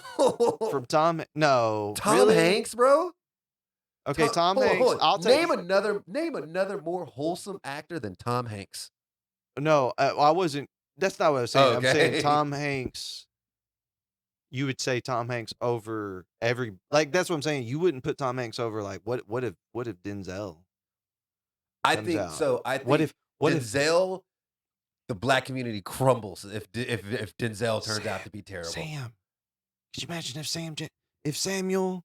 C: From Tom? No,
B: Tom
C: really?
B: Hanks, bro.
C: Okay, Tom
B: hold on,
C: Hanks.
B: hold on.
C: I'll take
B: name another more wholesome actor than Tom Hanks.
C: No, I wasn't. That's not what I was saying.
B: Okay.
C: I'm saying Tom Hanks. You would say Tom Hanks over every that's what I'm saying. You wouldn't put Tom Hanks over like what if Denzel?
B: I
C: comes
B: think
C: out?
B: so. I think
C: What if
B: Denzel, the black community crumbles if Denzel turns out to be terrible.
C: Sam? Could you imagine if Samuel?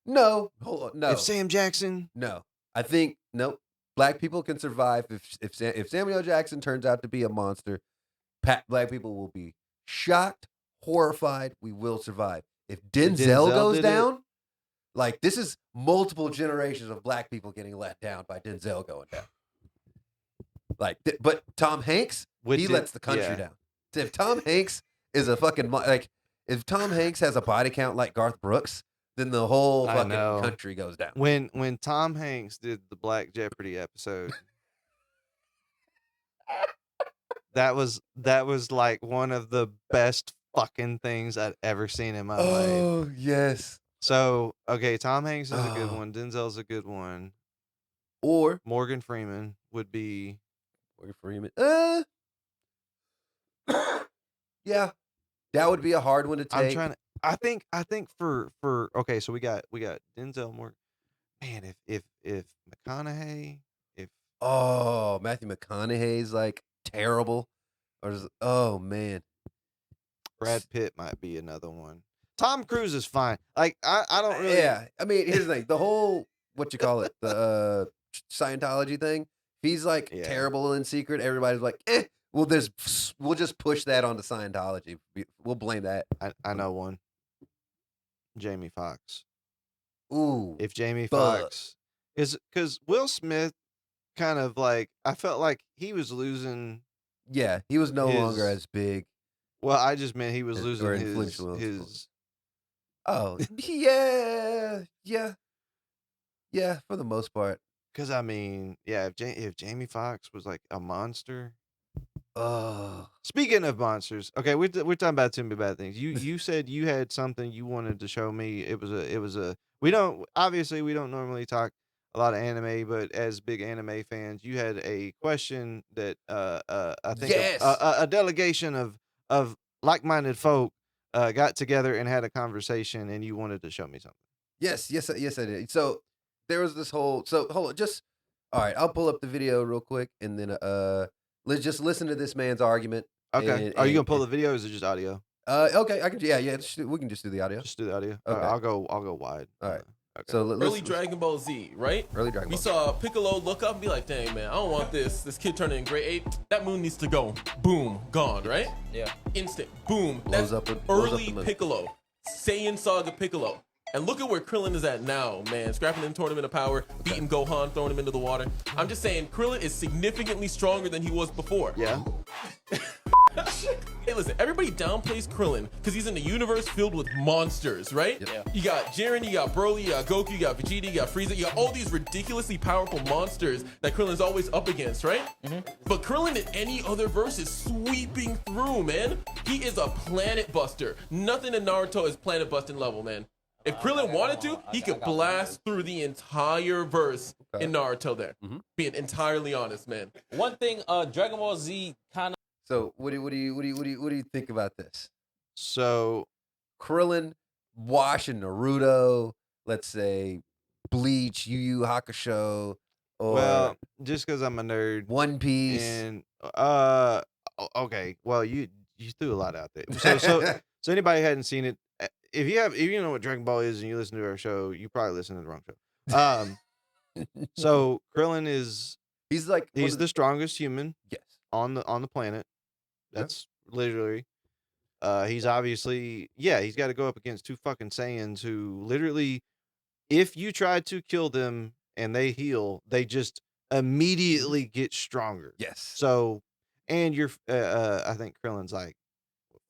B: No, hold on, no.
C: If Sam Jackson?
B: No, I think nope. Black people can survive if Samuel Jackson turns out to be a monster. Black people will be shocked, horrified. We will survive. If Denzel goes down, like this is multiple generations of black people getting let down by Denzel going down. Like, but Tom Hanks, he lets the country down. So if Tom Hanks is a fucking if Tom Hanks has a body count like Garth Brooks, then the whole fucking country goes down.
C: When Tom Hanks did the Black Jeopardy episode, that was like one of the best fucking things I'd ever seen in my life.
B: Oh yes.
C: So okay, Tom Hanks is a good one. Denzel's a good one.
B: Or
C: Morgan Freeman would be.
B: Morgan Freeman. Yeah, that would be a hard one to take.
C: I'm trying to. I think for okay, so we got Denzel Morgan. Man, if McConaughey,
B: Matthew McConaughey's like terrible, oh man,
C: Brad Pitt might be another one. Tom Cruise is fine. Like I don't really.
B: Yeah, I mean here's the thing: the whole the Scientology thing. He's like terrible in secret. Everybody's like, we'll just push that onto Scientology. We'll blame that.
C: I know one. Jamie Foxx.
B: Ooh,
C: if Jamie Foxx is because Will Smith kind of like I felt like he was losing.
B: Yeah, he was no longer as big.
C: Well, I just meant he was losing his.
B: Oh yeah, for the most part.
C: Because I mean, yeah, if Jamie Foxx was like a monster. Speaking of monsters, okay, we're talking about too many bad things. You said you had something you wanted to show me. It was a we don't normally talk a lot of anime, but as big anime fans, you had a question that I think a delegation of like-minded folk got together and had a conversation, and you wanted to show me something.
B: Yes, I did. So there was this whole. So hold on, all right. I'll pull up the video real quick, and then let's just listen to this man's argument.
C: Okay. Are you gonna pull the video? Or is it just audio?
B: Okay. I can. Yeah. We can just do the audio.
C: Just do the audio.
B: Okay.
C: I'll go wide.
B: All right.
C: Okay.
B: So
D: early Dragon Ball Z, right?
B: Early Dragon Ball.
D: We saw Piccolo look up and be like, "Dang man, I don't want this. This kid turning in grade 8. That moon needs to go. Boom, gone. Right?
E: Yeah.
D: Instant. Boom.
B: Blows
D: That's
B: up the moon.
D: early Piccolo. Saiyan Saga Piccolo. And look at where Krillin is at now, man. Scrapping in Tournament of Power, beating Gohan, throwing him into the water. I'm just saying, Krillin is significantly stronger than he was before.
C: Yeah.
D: Hey, listen, everybody downplays Krillin because he's in a universe filled with monsters, right?
E: Yeah.
D: You got Jiren, you got Broly, you got Goku, you got Vegeta, you got Frieza, you got all these ridiculously powerful monsters that Krillin's always up against, right? But Krillin in any other verse is sweeping through, man. He is a planet buster. Nothing in Naruto is planet busting level, man. If Krillin wanted to, he could blast through the entire verse in Naruto there. Being entirely honest, man.
E: One thing, Dragon Ball Z kind of.
B: So what do you think about this?
C: So
B: Krillin washing Naruto, let's say Bleach, Yu Yu Hakusho, or
C: well, just because I'm a nerd,
B: One Piece.
C: and okay, well you threw a lot out there. So anybody hadn't seen it, if you know what Dragon Ball is and you listen to our show, you probably listen to the wrong show. So Krillin
B: he's like
C: he's the strongest human
B: yes.
C: on the planet. That's literally. He's obviously he's got to go up against two fucking Saiyans who literally, if you try to kill them and they heal, they just immediately get stronger.
B: Yes.
C: So, and you're I think Krillin's like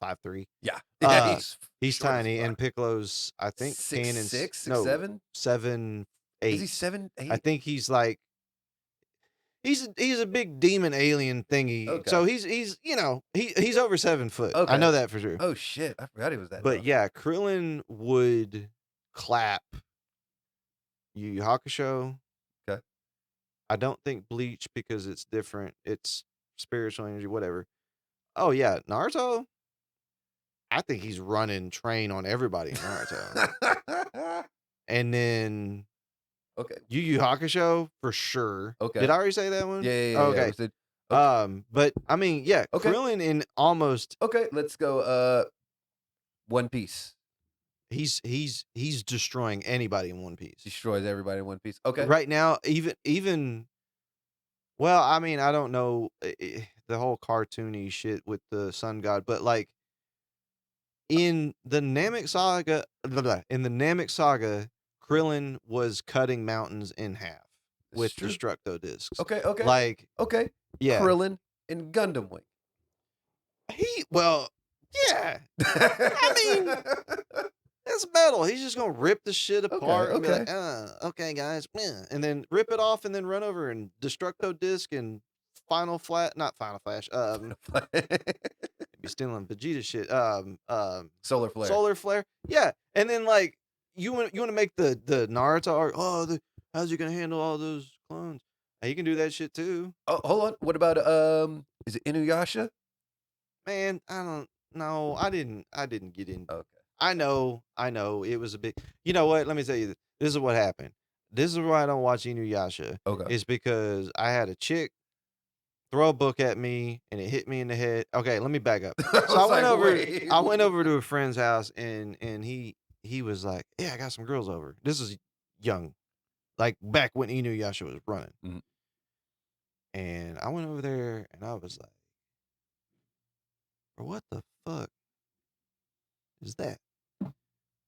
C: 5'3".
B: Yeah.
C: He's
B: short as
C: tiny,
B: fuck.
C: and Piccolo's I think
B: 6'6",
C: no,
B: 6'7".
C: 7'8".
B: Is he 7'8"?
C: I think he's like he's a big demon alien thingy.
B: Okay.
C: So he's you know he's over 7 foot.
B: Okay.
C: I know that for sure.
B: Oh shit! I forgot he was that.
C: But
B: tall.
C: yeah, Krillin would clap Yu Yu Hakusho.
B: Okay.
C: I don't think Bleach because it's different. It's spiritual energy, whatever. Oh yeah, Naruto. I think he's running train on everybody in Naruto. And then
B: okay.
C: Yu Yu Hakusho for sure.
B: Okay.
C: Did I already say that one?
B: Yeah.
C: Okay. But I mean, yeah,
B: Okay.
C: Krillin in almost
B: Okay, let's go. One Piece
C: he's destroying anybody in One Piece.
B: destroys everybody in One Piece. Okay.
C: Right now, even well, I mean, I don't know the whole cartoony shit with the sun god, but like in the Namek saga, Krillin was cutting mountains in half with
B: true.
C: Destructo discs.
B: Okay.
C: Like,
B: Okay.
C: yeah,
B: Krillin and Gundam Wing.
C: yeah. I mean, that's metal. He's just gonna rip the shit apart. And be
B: okay.
C: like, okay, guys, and then rip it off, and then run over and Destructo disc and not Final Flash. Be stealing Vegeta shit.
B: Solar Flare.
C: Solar Flare. Yeah, and then like you want to make the Naruto arc. How's he gonna handle all those clones? He can do that shit too.
B: Oh, hold on. What about is it Inuyasha?
C: Man, I don't know. I didn't get in.
B: Okay.
C: I know. It was a big. You know what? Let me tell you this. This is what happened. This is why I don't watch Inuyasha.
B: Okay.
C: Is because I had a chick throw a book at me and it hit me in the head. Okay, let me back up. So I went over.
B: Wait.
C: I went over to a friend's house and he was like, "Yeah, I got some girls over." This is young, like back when Inuyasha was running.
B: Mhm.
C: And I went over there and I was like, "What the fuck is that?"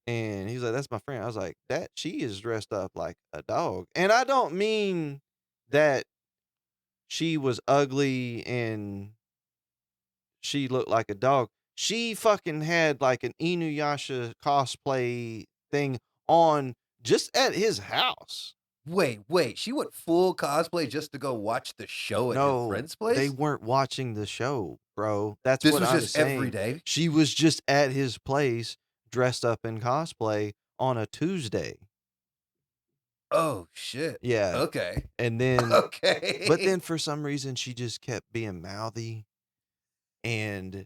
C: And he's like, "That's my friend." I was like, she is dressed up like a dog. And I don't mean that she was ugly and she looked like a dog. She fucking had like an Inuyasha cosplay thing on just at his house.
B: Wait. She went full cosplay just to go watch the show at your friend's place?
C: They weren't watching the show, bro. That's
B: This
C: what
B: was
C: I'm
B: just
C: saying.
B: every day?
C: She was just at his place dressed up in cosplay on a Tuesday.
B: Oh, shit.
C: Yeah.
B: Okay.
C: And then
B: Okay.
C: but then for some reason she just kept being mouthy. And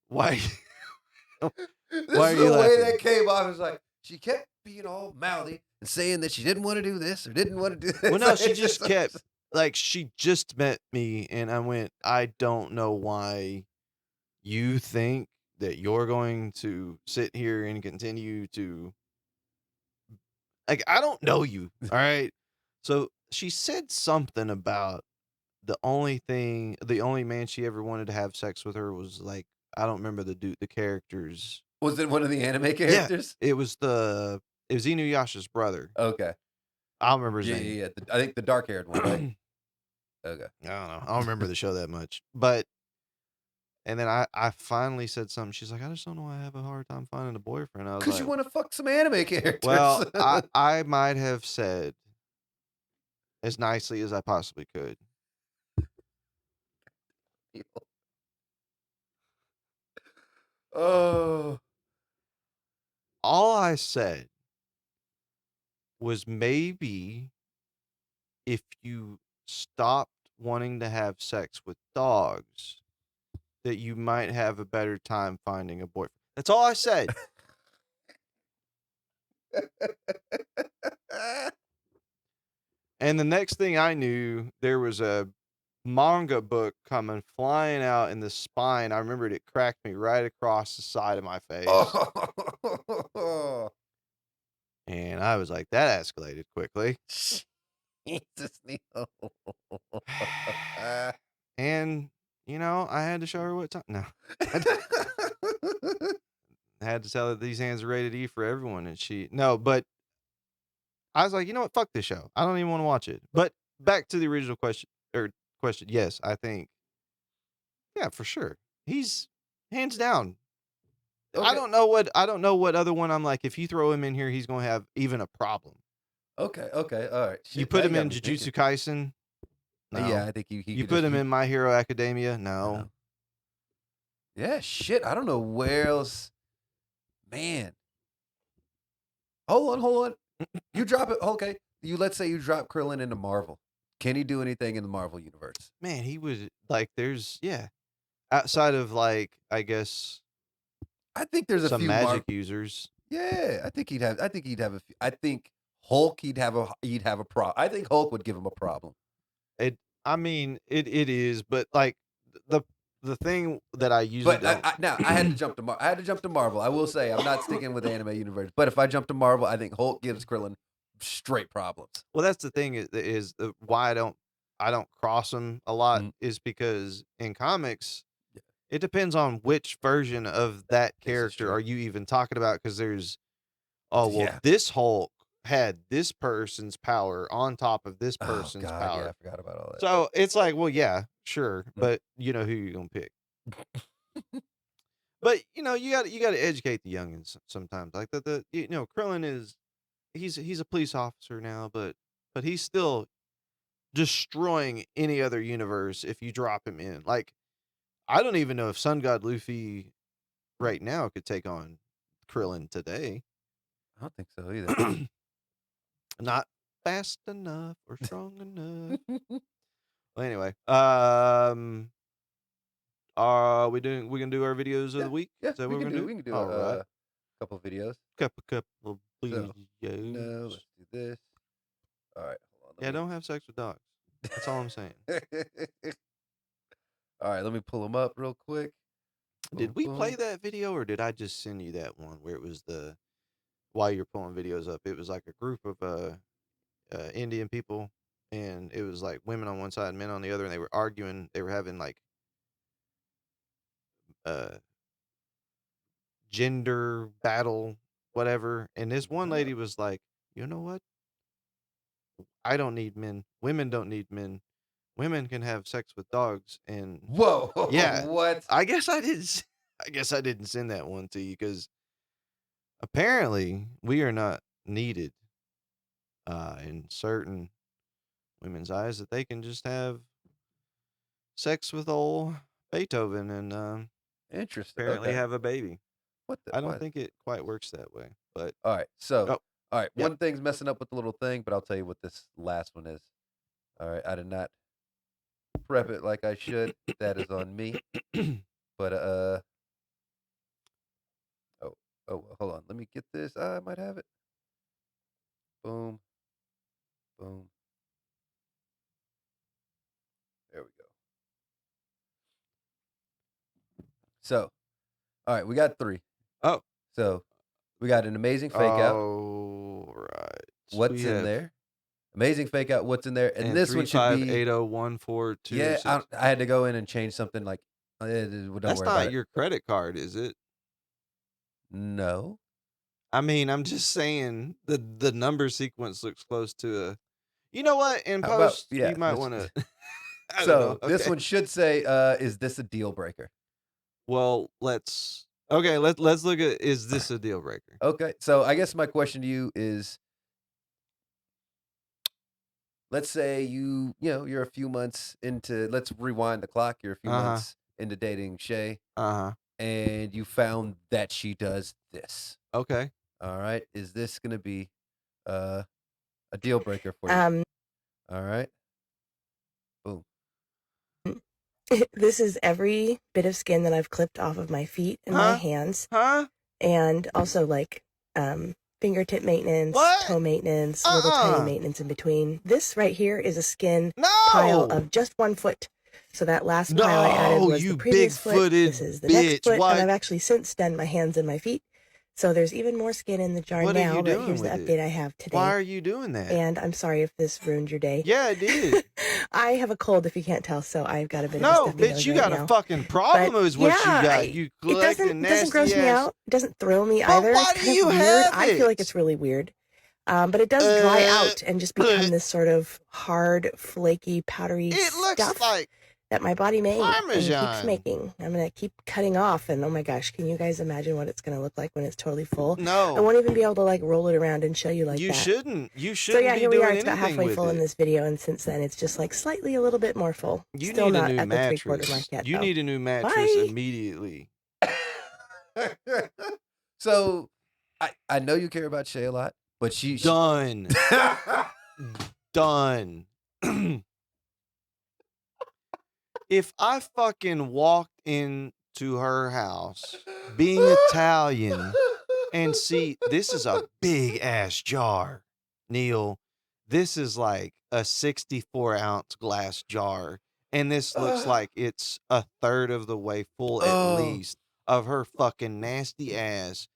C: why
B: This
C: why
B: is
C: are you
B: the way
C: laughing?
B: that came off. It was like, she kept being all mouthy and saying that she didn't want to do this or didn't want to do this.
C: Well, no, she
B: It's
C: just kept like she just met me and I went, I don't know why you think that you're going to sit here and continue to like I don't know you. All right. So she said something about the only man she ever wanted to have sex with her was like I don't remember the characters.
B: Was it one of the anime characters?
C: It was the It was Inuyasha's brother.
B: Okay.
C: I don't remember his
B: Yeah,
C: name.
B: yeah, yeah. I think the dark haired one, right? Okay.
C: I don't know. I don't remember the show that much. But and then I finally said something. She's like, I just don't know why I have a hard time finding a boyfriend. I was
B: Because
C: like,
B: you want to fuck some anime characters.
C: well, I might have said as nicely as I possibly could.
B: Oh.
C: All I said was maybe if you stopped wanting to have sex with dogs, that you might have a better time finding a boyfriend. That's all I said. And the next thing I knew, there was a manga book coming flying out in the spine. I remembered it cracked me right across the side of my face.
B: Oh.
C: And I was like, that escalated quickly.
B: Jesus, Neal.
C: And, you know, I had to show her what time. No. I had to tell her these hands are rated E for everyone. And but I was like, you know what? Fuck this show. I don't even want to watch it. But back to the original question. Yes, I think. Yeah, for sure. He's hands down.
B: Okay.
C: I don't know what other one I'm like, if you throw him in here, he's gonna have even a problem.
B: Okay, all right.
C: You
B: Shit,
C: put
B: now
C: him
B: got
C: in
B: me
C: Jujutsu
B: thinking.
C: Kaisen? No.
B: Yeah, I think he
C: You
B: could
C: put
B: just-
C: him in My Hero Academia? No.
B: No. Yeah, shit. I don't know where else. Man. Hold on. You drop it. Okay. Let's say you drop Krillin into Marvel. Can he do anything in the Marvel universe?
C: Man, he would like outside of like, I guess,
B: I think there's a
C: some
B: few
C: magic users.
B: Yeah, I think he'd have a few. I think Hulk he'd have a problem. I think Hulk would give him a problem.
C: It is, but like the thing that I usually
B: But
C: don't.
B: now I had to jump to I had to jump to Marvel. I will say I'm not sticking with the anime universe. But if I jump to Marvel, I think Hulk gives Krillin straight problems.
C: Well, that's the thing is why I don't cross them a lot is because in comics, it depends on which version of that
B: This is
C: character
B: true.
C: are you even talking about. Because there's,
B: Yeah.
C: this Hulk had this person's power on top of this person's
B: oh, God,
C: power.
B: Yeah, I forgot about all that.
C: So it's like, well, yeah, sure, but you know who you're gonna pick. But you know, you got to educate the youngins sometimes. Like Krillin he's a police officer now, but he's still destroying any other universe if you drop him in. Like, I don't even know if Sun God Luffy right now could take on Krillin today.
B: I don't think so either.
C: Not fast enough or strong enough. Well, anyway, are we gonna do our videos of the week?
B: Yeah,
C: Is that
B: we
C: what we're
B: can
C: gonna
B: do. We can do
C: All right.
B: a couple videos.
C: Couple
B: So,
C: videos.
B: No, let's do this. All right, hold on.
C: Yeah, don't have sex with dogs. That's all I'm saying.
B: All right, let me pull them up real quick.
C: Did we
B: Boom,
C: play
B: boom.
C: that video, or did I just send you that one where it was while you're pulling videos up? It was like a group of Indian people, and it was like women on one side and men on the other, and they were arguing. They were having like gender battle, whatever. And this one lady was like, you know what? I don't need men. Women don't need men. Women can have sex with dogs. And
B: Whoa!
C: Yeah.
B: What?
C: I guess I didn't send that one to you because apparently we are not needed in certain women's eyes, that they can just have sex with old Beethoven and
B: Interesting.
C: apparently
B: Okay.
C: have a baby.
B: What the?
C: I don't
B: what?
C: think it quite works that way, but
B: All right. So,
C: Oh,
B: all right.
C: yep.
B: One thing's messing up with the little thing, but I'll tell you what this last one is. All right. I did not prep it like I should. That is on me. But oh, hold on. Let me get this. I might have it. Boom. Boom. There we go. So, all right, we got 3.
C: Oh.
B: So, we got an amazing fake out.
C: All right.
B: What's
C: We
B: in
C: have-
B: there? Amazing fake out. What's in there? And this one should be.
C: 3580142.
B: Yeah, I had to go in and change something like. Don't
C: That's
B: worry about
C: not
B: it.
C: your credit card, is it?
B: No.
C: I mean, I'm just saying the number sequence looks close to a. You know what? In
B: How about-
C: post,
B: yeah,
C: you might
B: let's-
C: want to.
B: So this one should say, "Is this a deal breaker?"
C: Well, let's look at, is this a deal breaker?
B: Okay, so I guess my question to you is, let's say you're a few months into. Let's rewind the clock. You're a few months into dating Shay, and you found that she does this.
C: Okay.
B: All right, is this gonna be a deal breaker for you? All right. Boom.
F: This is every bit of skin that I've clipped off of my feet and my hands, and also like fingertip maintenance, toe maintenance, little tiny maintenance in between. This right here is a skin pile of just 1 foot. So that last pile I added was the previous foot. This is the next foot, and I've actually since done my hands and my feet. So there's even more skin in the jar now, but here's the update I have today.
C: Why are you doing that?
F: And I'm sorry if this ruined your day.
C: Yeah, it did.
F: I have a cold, if you can't tell, so I've got a bit of a stuffy
C: bitch,
F: nose
C: you
F: right
C: got
F: now.
C: a fucking problem
F: But
C: is what you
F: yeah,
C: got. You
F: it doesn't gross me
C: ass.
F: out. It doesn't thrill me
C: But
F: either.
C: why
F: It's
C: do
F: kind
C: you
F: of weird.
C: have
F: I feel like
C: it?
F: it's really weird. But it does dry out and just become this sort of hard, flaky, powdery
C: It looks
F: stuff
C: like
F: that my body made and keeps
C: Parmesan.
F: making. I'm going to keep cutting off, and oh my gosh, can you guys imagine what it's going to look like when it's totally full? I
C: No,
F: won't even be able to like roll it around and show you like
C: you
F: that.
C: shouldn't. You
F: So
C: shouldn't
F: yeah,
C: be
F: here we
C: doing
F: are. It's about
C: anything
F: halfway
C: with
F: full
C: it.
F: in this video, and since then it's just like slightly a little bit more full.
C: You
F: Still
C: need
F: not
C: a new
F: at the 3/4
C: mattress.
F: mark yet.
C: You
F: though.
C: need a new mattress
F: Bye.
C: immediately.
B: So I know you care about Shay a lot, but she
C: Done. Done. If I fucking walked into her house being Italian and see, this is a big ass jar, Neal. This is like a 64-ounce glass jar. And this looks like it's a third of the way full at least of her fucking nasty ass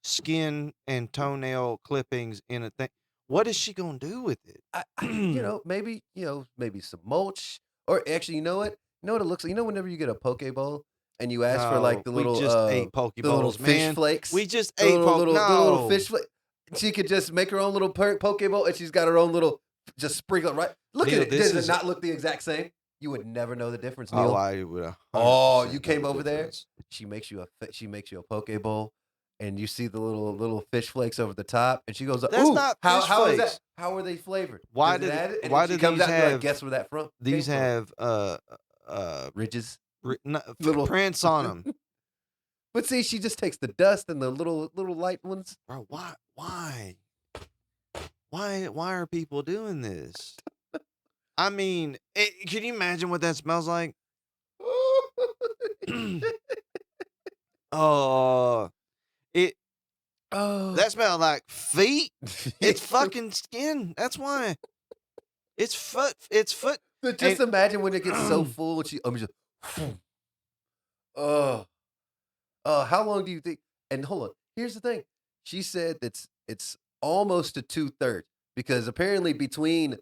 C: skin and toenail clippings in a thing. What is she gonna do with it?
B: maybe some mulch, or actually, you know what it looks like. Whenever you get a poke bowl and you ask for like the little
C: we just ate poke
B: the little
C: bowls,
B: fish
C: man.
B: flakes.
C: We just
B: the
C: ate
B: little,
C: poke.
B: the little fish flake. She could just make her own little poke bowl, and she's got her own little just sprinkle right. Look
C: Neal,
B: at it.
C: this
B: Does
C: is-
B: it not look the exact same? You would never know the difference, Neal.
C: Oh, I would.
B: Oh, you came over there. She makes you a poke bowl, and you see the little fish flakes over the top, and she goes,
C: That's
B: "Ooh,
C: not
B: how
C: fish
B: is
C: flakes.
B: that? How are they flavored?
C: Why
B: Does it
C: do
B: add it?" And
C: why
B: then she
C: do
B: comes
C: these
B: out and you're like,
C: have-
B: guess where that from?
C: These
B: came from.
C: have
B: ridges.
C: little prints on them.
B: But see, she just takes the dust and the little light ones.
C: Bro, why are people doing this? I mean, can you imagine what that smells like? Oh, that smells like feet. It's fucking skin. That's why. It's foot.
B: But just imagine when it gets so full and she just how long do you think? And hold on, here's the thing. She said it's almost to 2/3 because apparently between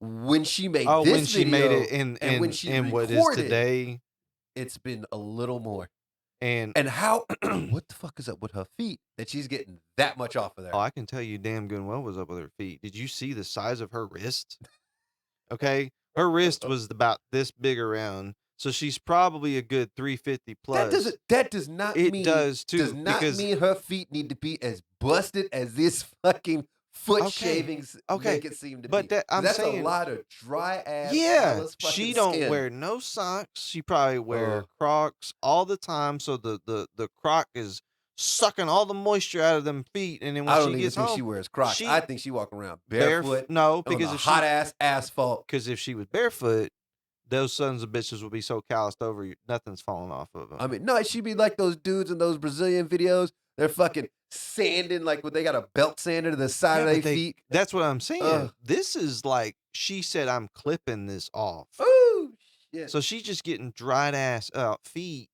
B: when she made this
C: when she
B: video
C: made it and
B: when she
C: what is
B: recorded,
C: today,
B: it's been a little more.
C: and
B: how? What the fuck is up with her feet that she's getting that much off of there?
C: oh, I can tell you damn good and well was up with her feet. Did you see the size of her wrist? Okay, her wrist was about this big around, so she's probably a good 350 plus.
B: That does not
C: It
B: mean
C: does too,
B: does not
C: because-
B: mean her feet need to be as busted as this fucking foot
C: Okay,
B: shavings
C: okay,
B: make it seem to
C: but
B: be.
C: I'm
B: That's
C: saying-
B: a lot of dry ass.
C: Yeah,
B: callous fucking
C: she don't
B: skin.
C: wear no socks. She probably wear
B: Ugh.
C: Crocs all the time, so the Croc is sucking all the moisture out of them feet, and then when
B: I
C: she
B: don't even
C: gets
B: think
C: home,
B: she wears Crocs.
C: she-
B: I think she walking around barefoot.
C: No,
B: on
C: because
B: the
C: if
B: hot ass asphalt.
C: because if she was barefoot, those sons of bitches would be so calloused over, nothing's falling off of them.
B: I mean, no, she'd be like those dudes in those Brazilian videos. They're fucking sanding like when they got a belt sander to the side of
C: Yeah,
B: their
C: but
B: feet.
C: That's what I'm saying.
B: Ugh.
C: This is like she said, I'm clipping this off.
B: Ooh, shit.
C: So she's just getting dried ass feet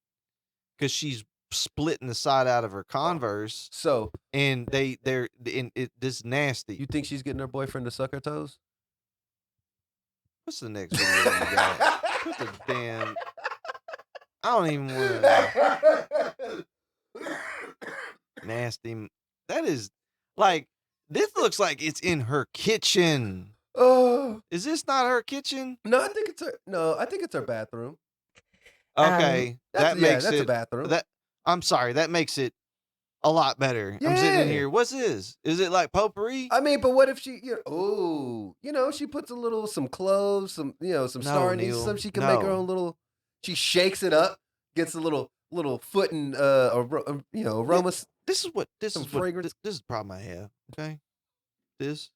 C: because she's splitting the side out of her Converse,
B: So
C: and this nasty.
B: you think she's getting her boyfriend to suck her toes?
C: What's the next video you got? Put the damn. I don't even want to. Nasty. That is like this looks like it's in her kitchen.
B: Oh
C: Is this not her kitchen?
B: no, I think it's her. No, I think it's her bathroom.
C: Okay, that makes
B: that's
C: it
B: a bathroom.
C: that. I'm sorry, that makes it a lot better. I'm sitting in
B: Yeah.
C: here. What's this? Is it like potpourri?
B: I mean, but what if she? She puts some cloves, some some
C: No,
B: star anise,
C: Neal,
B: some she can make her
C: no.
B: own little. She shakes it up, gets a little foot and aromas.
C: This is what
B: Some fragrance.
C: this is the problem I have. Okay, this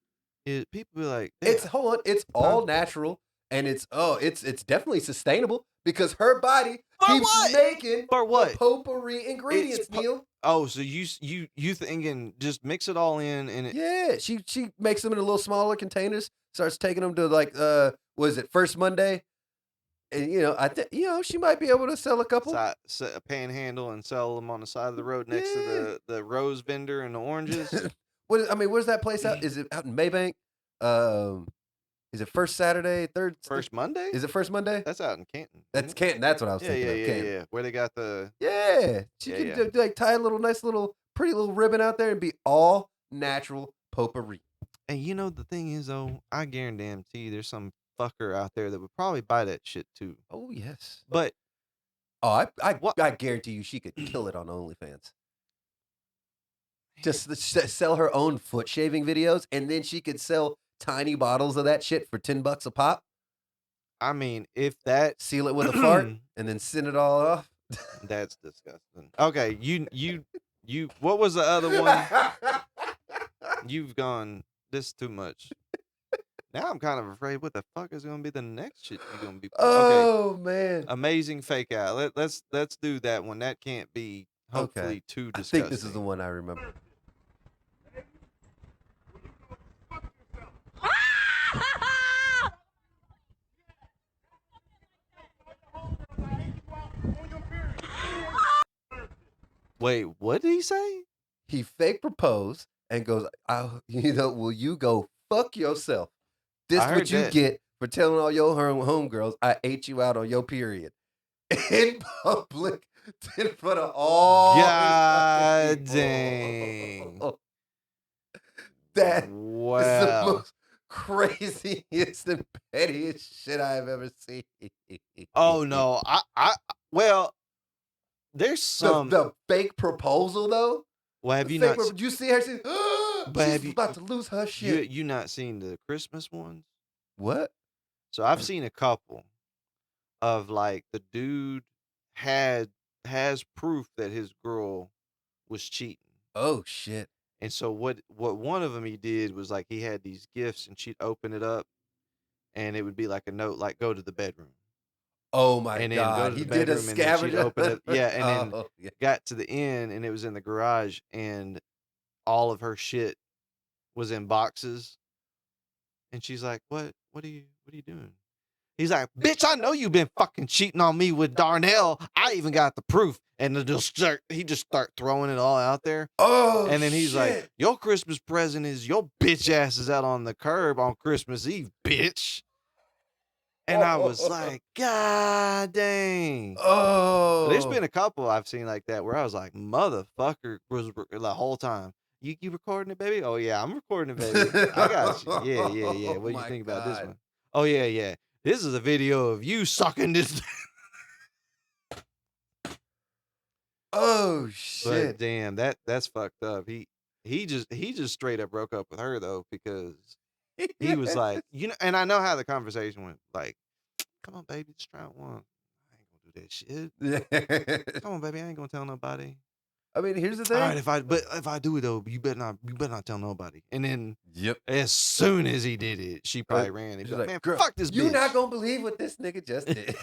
C: is people be like,
B: It's it's all natural and it's definitely sustainable because her body keeps making
C: For what?
B: the potpourri ingredients, Neil.
C: Oh, so you thinking just mix it all in and it,
B: Yeah, she makes them in a little smaller containers, starts taking them to like was it First Monday? And I think she might be able to sell a couple.
C: set a panhandle and sell them on the side of the road next to the rose vendor and the oranges.
B: Where's that place out? Is it out in Maybank? Is it First Saturday,
C: First Monday?
B: Is it First Monday?
C: That's out in Canton.
B: That's Canton. That's what I was thinking of. Canton.
C: Yeah. Where they got the
B: Yeah, she can like tie a pretty little ribbon out there and be all natural potpourri.
C: And the thing is though, I guarantee there's some fucker out there that would probably buy that shit too.
B: Oh yes.
C: But
B: I guarantee you she could kill it on OnlyFans. Just sell her own foot shaving videos, and then she could sell tiny bottles of that shit for $10 a pop.
C: I mean, if that
B: Seal it with a fart, and then send it all off.
C: that's disgusting. Okay, you what was the other one? You've gone this too much. Now I'm kind of afraid what the fuck is going to be the next shit you're going to be.
B: Oh man.
C: Amazing fake out. Let's do that one. That can't be hopefully too
B: I
C: disgusting.
B: think this is the one I remember.
C: Wait, what did he say?
B: He fake proposed and goes, will you go fuck yourself? This
C: I
B: what
C: heard
B: you
C: that.
B: get for telling all your homegirls I ate you out on your period. In public, in front of all
C: God
B: these fucking
C: dang.
B: people. That is the
C: Wow.
B: most craziest and pettiest shit I've ever seen.
C: Oh no. Well, there's some
B: The fake proposal though.
C: well, have you
B: Fake
C: not
B: did you see her? She's
C: have you-
B: about to lose her shit.
C: you not seen the Christmas ones?
B: What?
C: So I've seen a couple of like the dude has proof that his girl was cheating.
B: Oh shit.
C: And so what one of them he did was like he had these gifts and she'd open it up and it would be like a note like go to the bedroom.
B: Oh my
C: And then go
B: god.
C: to
B: He
C: the
B: did a
C: bedroom and then she'd
B: scavenger.
C: open it. Yeah, and then
B: Oh, yeah.
C: got to the end and it was in the garage and all of her shit was in boxes. And she's like, What are you doing? He's like, bitch, I know you've been fucking cheating on me with Darnell. I even got the proof. And he just start throwing it all out there.
B: Oh,
C: And then he's like, your Christmas present is your bitch ass is out on the curb on Christmas Eve, bitch. And I was like, God dang.
B: oh,
C: There's been a couple I've seen like that where I was like, motherfucker, was the whole time. You recording it, baby? Oh yeah, I'm recording it, baby. I got you. Yeah. What do you
B: my
C: think about this
B: God.
C: one? Oh yeah. This is a video of you sucking this.
B: Oh
C: But
B: shit.
C: damn, that's fucked up. He just straight up broke up with her though because he was like, and I know how the conversation went. Like, come on, baby, just try one. I ain't gonna do that shit. Come on, baby, I ain't gonna tell nobody.
B: I mean, here's the
C: All
B: thing.
C: right, if I do it though, you better not tell nobody. And then
B: Yep.
C: as soon as he did it, she probably ran. He's
B: She's
C: like, man,
B: girl,
C: fuck this
B: you're
C: bitch.
B: not gonna believe what this nigga just did.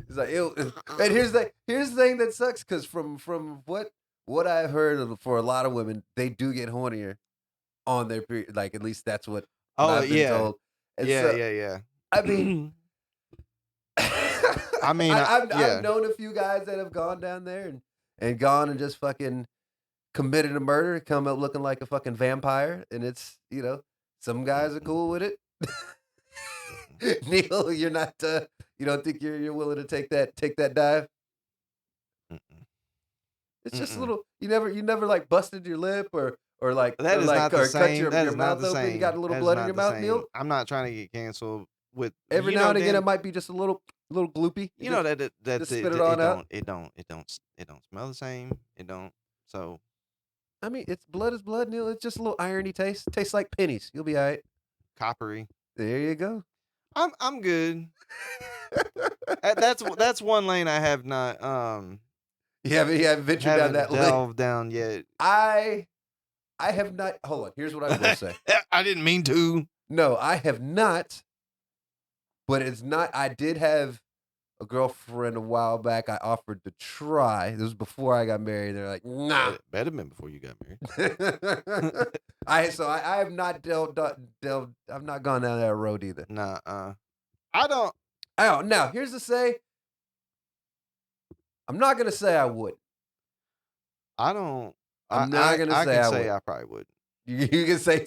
B: It's like, and here's the thing that sucks because from what I've heard for a lot of women, they do get hornier on their period. Like at least that's what I've been told. And so,
C: Yeah.
B: I mean,
C: I mean,
B: I've known a few guys that have gone down there and gone and just fucking committed a murder, come up looking like a fucking vampire, and it's some guys are cool with it. Neal, you're not. You don't think you're willing to take that dive? It's just a little. You never like busted your lip or like
C: That
B: or
C: is
B: like
C: not the
B: or cut
C: same.
B: your,
C: That
B: your
C: is not
B: mouth
C: the
B: open.
C: same.
B: You got a little
C: That is
B: blood in
C: not
B: your
C: the
B: mouth,
C: same.
B: Neil.
C: I'm not trying to get canceled with
B: Every
C: you
B: now
C: know,
B: and again,
C: Dan,
B: it might be just a little gloopy.
C: you know that
B: just spit it on out.
C: it don't smell the same. It don't. So
B: I mean, it's blood is blood, Neil. It's just a little irony taste. Tastes like pennies. You'll be all right.
C: coppery.
B: There you go.
C: I'm good. That's one lane I have not
B: You haven't ventured down that lane.
C: delved down yet.
B: I have not. Hold on. Here's what I will say.
C: I didn't mean to.
B: No, I have not. But it's not. I did have a girlfriend a while back. I offered to try. This was before I got married. They're like, nah.
C: Better been before you got married.
B: I have not delved. I've not gone down that road either.
C: Nah. I don't.
B: Oh, now here's the say. I'm not gonna say I would.
C: I don't.
B: I'm not gonna say I would.
C: I probably would.
B: You can say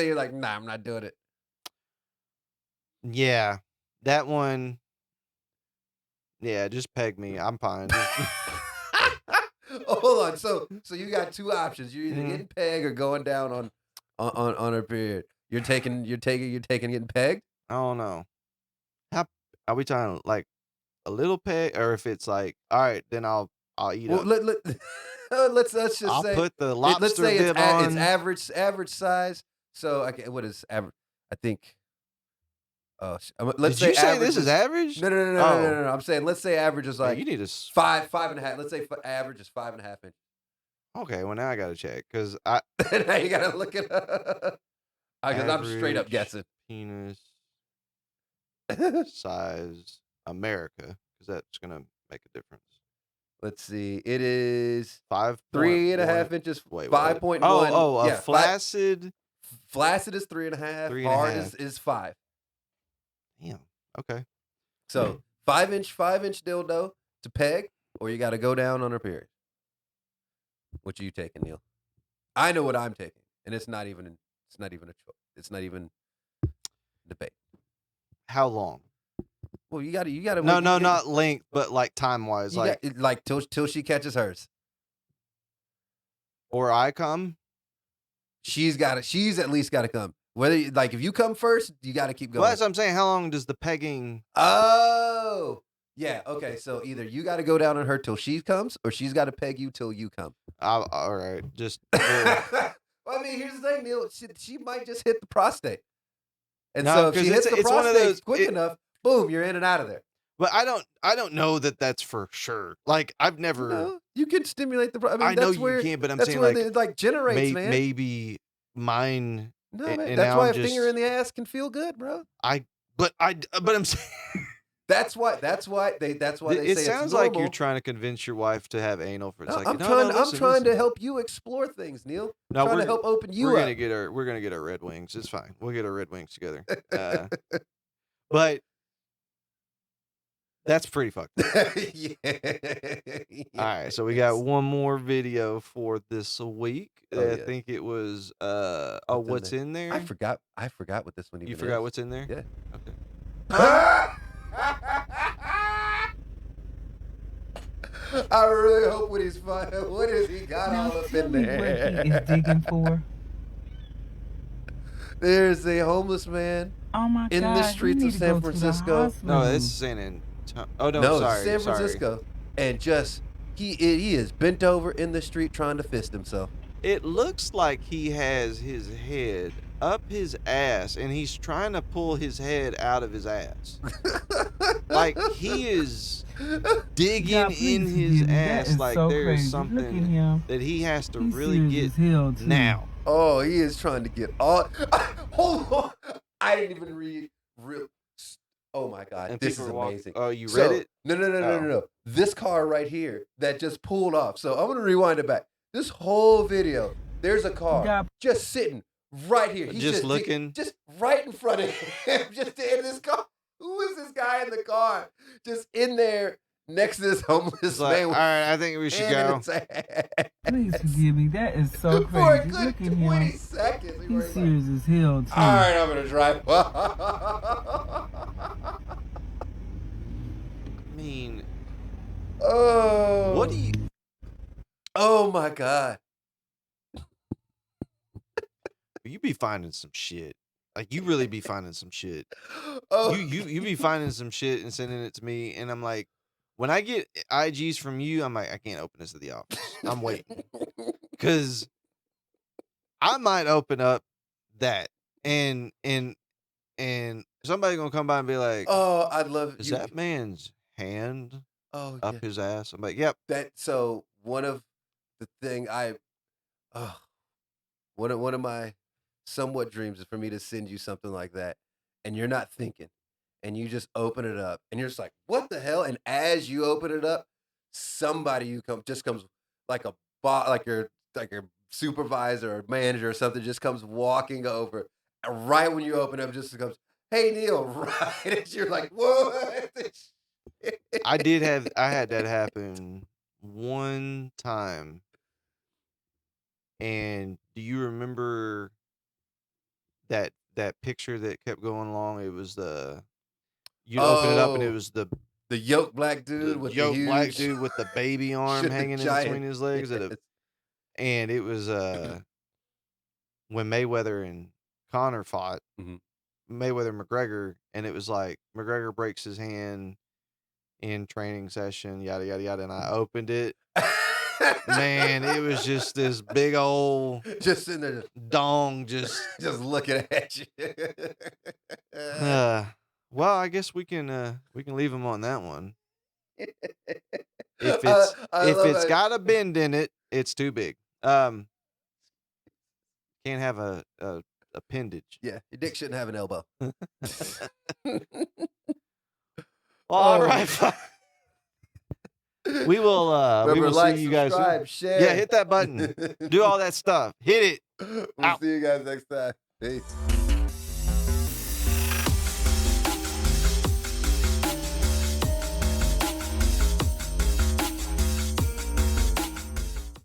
B: you're like, nah, I'm not doing it.
C: Yeah, that one. Yeah, just peg me. I'm fine.
B: Oh, hold on. So you got two options. You're either getting pegged or going down on her period. You're taking getting pegged.
C: I don't know. How are we talking like a little peg, or if it's like, all right, then I'll eat
B: Well,
C: up.
B: let's just
C: I'll
B: say
C: put the lobster
B: let's say
C: bib
B: it's
C: on.
B: average size. So okay, what is average? I think. Let's
C: Did you say
B: average
C: this is average?
B: No.
C: Oh.
B: I'm saying let's say average is like
C: you need to.
B: 5.5. Let's say average is 5.5 inches.
C: Okay, well now I gotta check because I
B: Now you gotta look it up. Because I'm straight up
C: Average
B: guessing.
C: penis size America, because that's gonna make a difference.
B: Let's see. It is
C: 5.1
B: inches.
C: Wait,
B: 5.1.
C: Oh,
B: yeah,
C: flaccid.
B: flaccid is 3.5.
C: 3.5.
B: Hard is 5.
C: Damn. Okay.
B: So 5-inch dildo to peg, or you got to go down on her period. What you taking, Neil? I know what I'm taking, and it's not even a choice. It's not even debate.
C: How long?
B: Well, you got to.
C: No, not length, but like time wise,
B: like till she catches hers.
C: or I come.
B: She's at least got to come. Whether if you come first, you got to keep going.
C: Well, that's what I'm saying. How long does the pegging?
B: Oh, yeah. Okay, so either you got to go down on her till she comes, or she's got to peg you till you come.
C: All right, just.
B: Well, I mean, here's the thing, Neil. She might just hit the prostate, and
C: No,
B: so if
C: 'cause
B: she hits the
C: it's one of
B: prostate
C: those-
B: quick enough, boom, you're in and out of there.
C: But I don't know that that's for sure. Like I've never.
B: No, you can stimulate the. I mean,
C: I know
B: that's
C: you
B: where,
C: can, but I'm
B: that's
C: saying
B: where
C: like
B: it generates, man.
C: maybe mine.
B: No,
C: and
B: man.
C: now
B: That's why
C: I'm
B: a finger
C: just-
B: in the ass can feel good, bro.
C: But I'm saying.
B: That's why they
C: It
B: say
C: sounds
B: it's
C: like you're
B: normal.
C: trying to convince your wife to have anal for. It's
B: No,
C: like
B: I'm
C: no,
B: trying.
C: no,
B: I'm
C: listen,
B: trying to
C: listen.
B: help you explore things, Neil.
C: No,
B: I'm trying
C: we're-
B: to help open you
C: We're
B: up.
C: gonna get our Red Wings. It's fine. We'll get our Red Wings together. But that's pretty fucked up.
B: Yeah.
C: All right, so we got one more video for this week.
B: Oh,
C: I
B: yeah.
C: think it was
B: What's
C: what's in there?
B: I forgot what this one even
C: You forgot
B: is.
C: what's in there?
B: Yeah.
C: Okay.
B: I really hope what he's finding. What has he got
G: Now
B: all up
G: tell
B: in
G: me
B: there?
G: what he is digging for.
B: There's a homeless man.
G: Oh my
B: In the
G: God,
B: streets
G: we
B: of
G: need to
B: San
G: go to the
B: Francisco.
C: No,
G: hospital.
C: this is San Antonio. Oh no,
B: No,
C: sorry,
B: it's San
C: sorry.
B: Francisco. And just he is bent over in the street trying to fist himself.
C: It looks like he has his head up his ass, and he's trying to pull his head out of his ass. Like he is digging
G: God,
C: in
G: please
C: his
G: forgive me. That
C: ass
G: is
C: like
G: so
C: there is
G: crazy. Look at
C: something
G: him.
C: that he has to
G: He's
C: really
G: serious
C: get
G: as hell, too.
C: now.
B: Oh, he is trying to get all. Hold on. I didn't even read real. Oh my God,
C: And
B: this is
C: people are
B: amazing.
C: Oh, you
B: So-
C: read it?
B: No. This car right here that just pulled off. So I'm gonna rewind it back. This whole video, there's a car
G: God.
B: just sitting right here. He's
C: Just looking?
B: just right in front of him, just in this car. Who is this guy in the car? Just in there next to this homeless
C: It's like,
B: man
C: all
B: with
C: right, I think we should
B: hand in
C: go.
B: his ass.
G: Please forgive me. That is so
B: For a
G: crazy.
B: good
G: Look at
B: 20
G: him.
B: seconds. He
G: He's
B: was like,
G: serious as hell, too.
B: all right, I'm gonna drive.
C: I mean,
B: Oh.
C: what do you?
B: Oh my God.
C: You be finding some shit. Like you really be finding some shit.
B: Oh,
C: You be finding some shit and sending it to me, and I'm like, when I get IGs from you, I'm like, I can't open this at the office. I'm waiting because I might open up that and somebody gonna come by and be like,
B: oh, I'd love
C: is
B: you.
C: that man's hand
B: Oh,
C: up
B: yeah.
C: his ass? I'm like, yep.
B: So one of the thing one of my somewhat dreams is for me to send you something like that, and you're not thinking, and you just open it up, and you're just like, what the hell? And as you open it up, somebody comes like a like your supervisor or manager or something just comes walking over, and right when you open up, just comes, hey Neal, right as you're like, what?
C: I had that happen one time. And do you remember that picture that kept going along? It was you'd open it up and it was the
B: yoked black dude with the
C: yoked
B: huge
C: black dude with the baby arm
B: the
C: hanging in
B: giant-
C: between his legs.
B: yes.
C: And it was when Mayweather and Conor fought,
B: Mhm.
C: Mayweather McGregor, and it was like McGregor breaks his hand in training session, yada yada yada, and I opened it. Man, it was just this big old
B: just sitting there,
C: dong, just
B: looking at you.
C: well, I guess we can leave him on that one. If
B: I
C: if
B: love
C: it's
B: that.
C: got a bend in it, it's too big. Can't have a appendage.
B: Yeah, your dick shouldn't have an elbow.
C: All right. We will
B: Remember, like,
C: see you guys soon.
B: subscribe, share.
C: Yeah, hit that button. Do all that stuff. Hit it.
B: We'll
C: Out.
B: see you guys next time. Peace.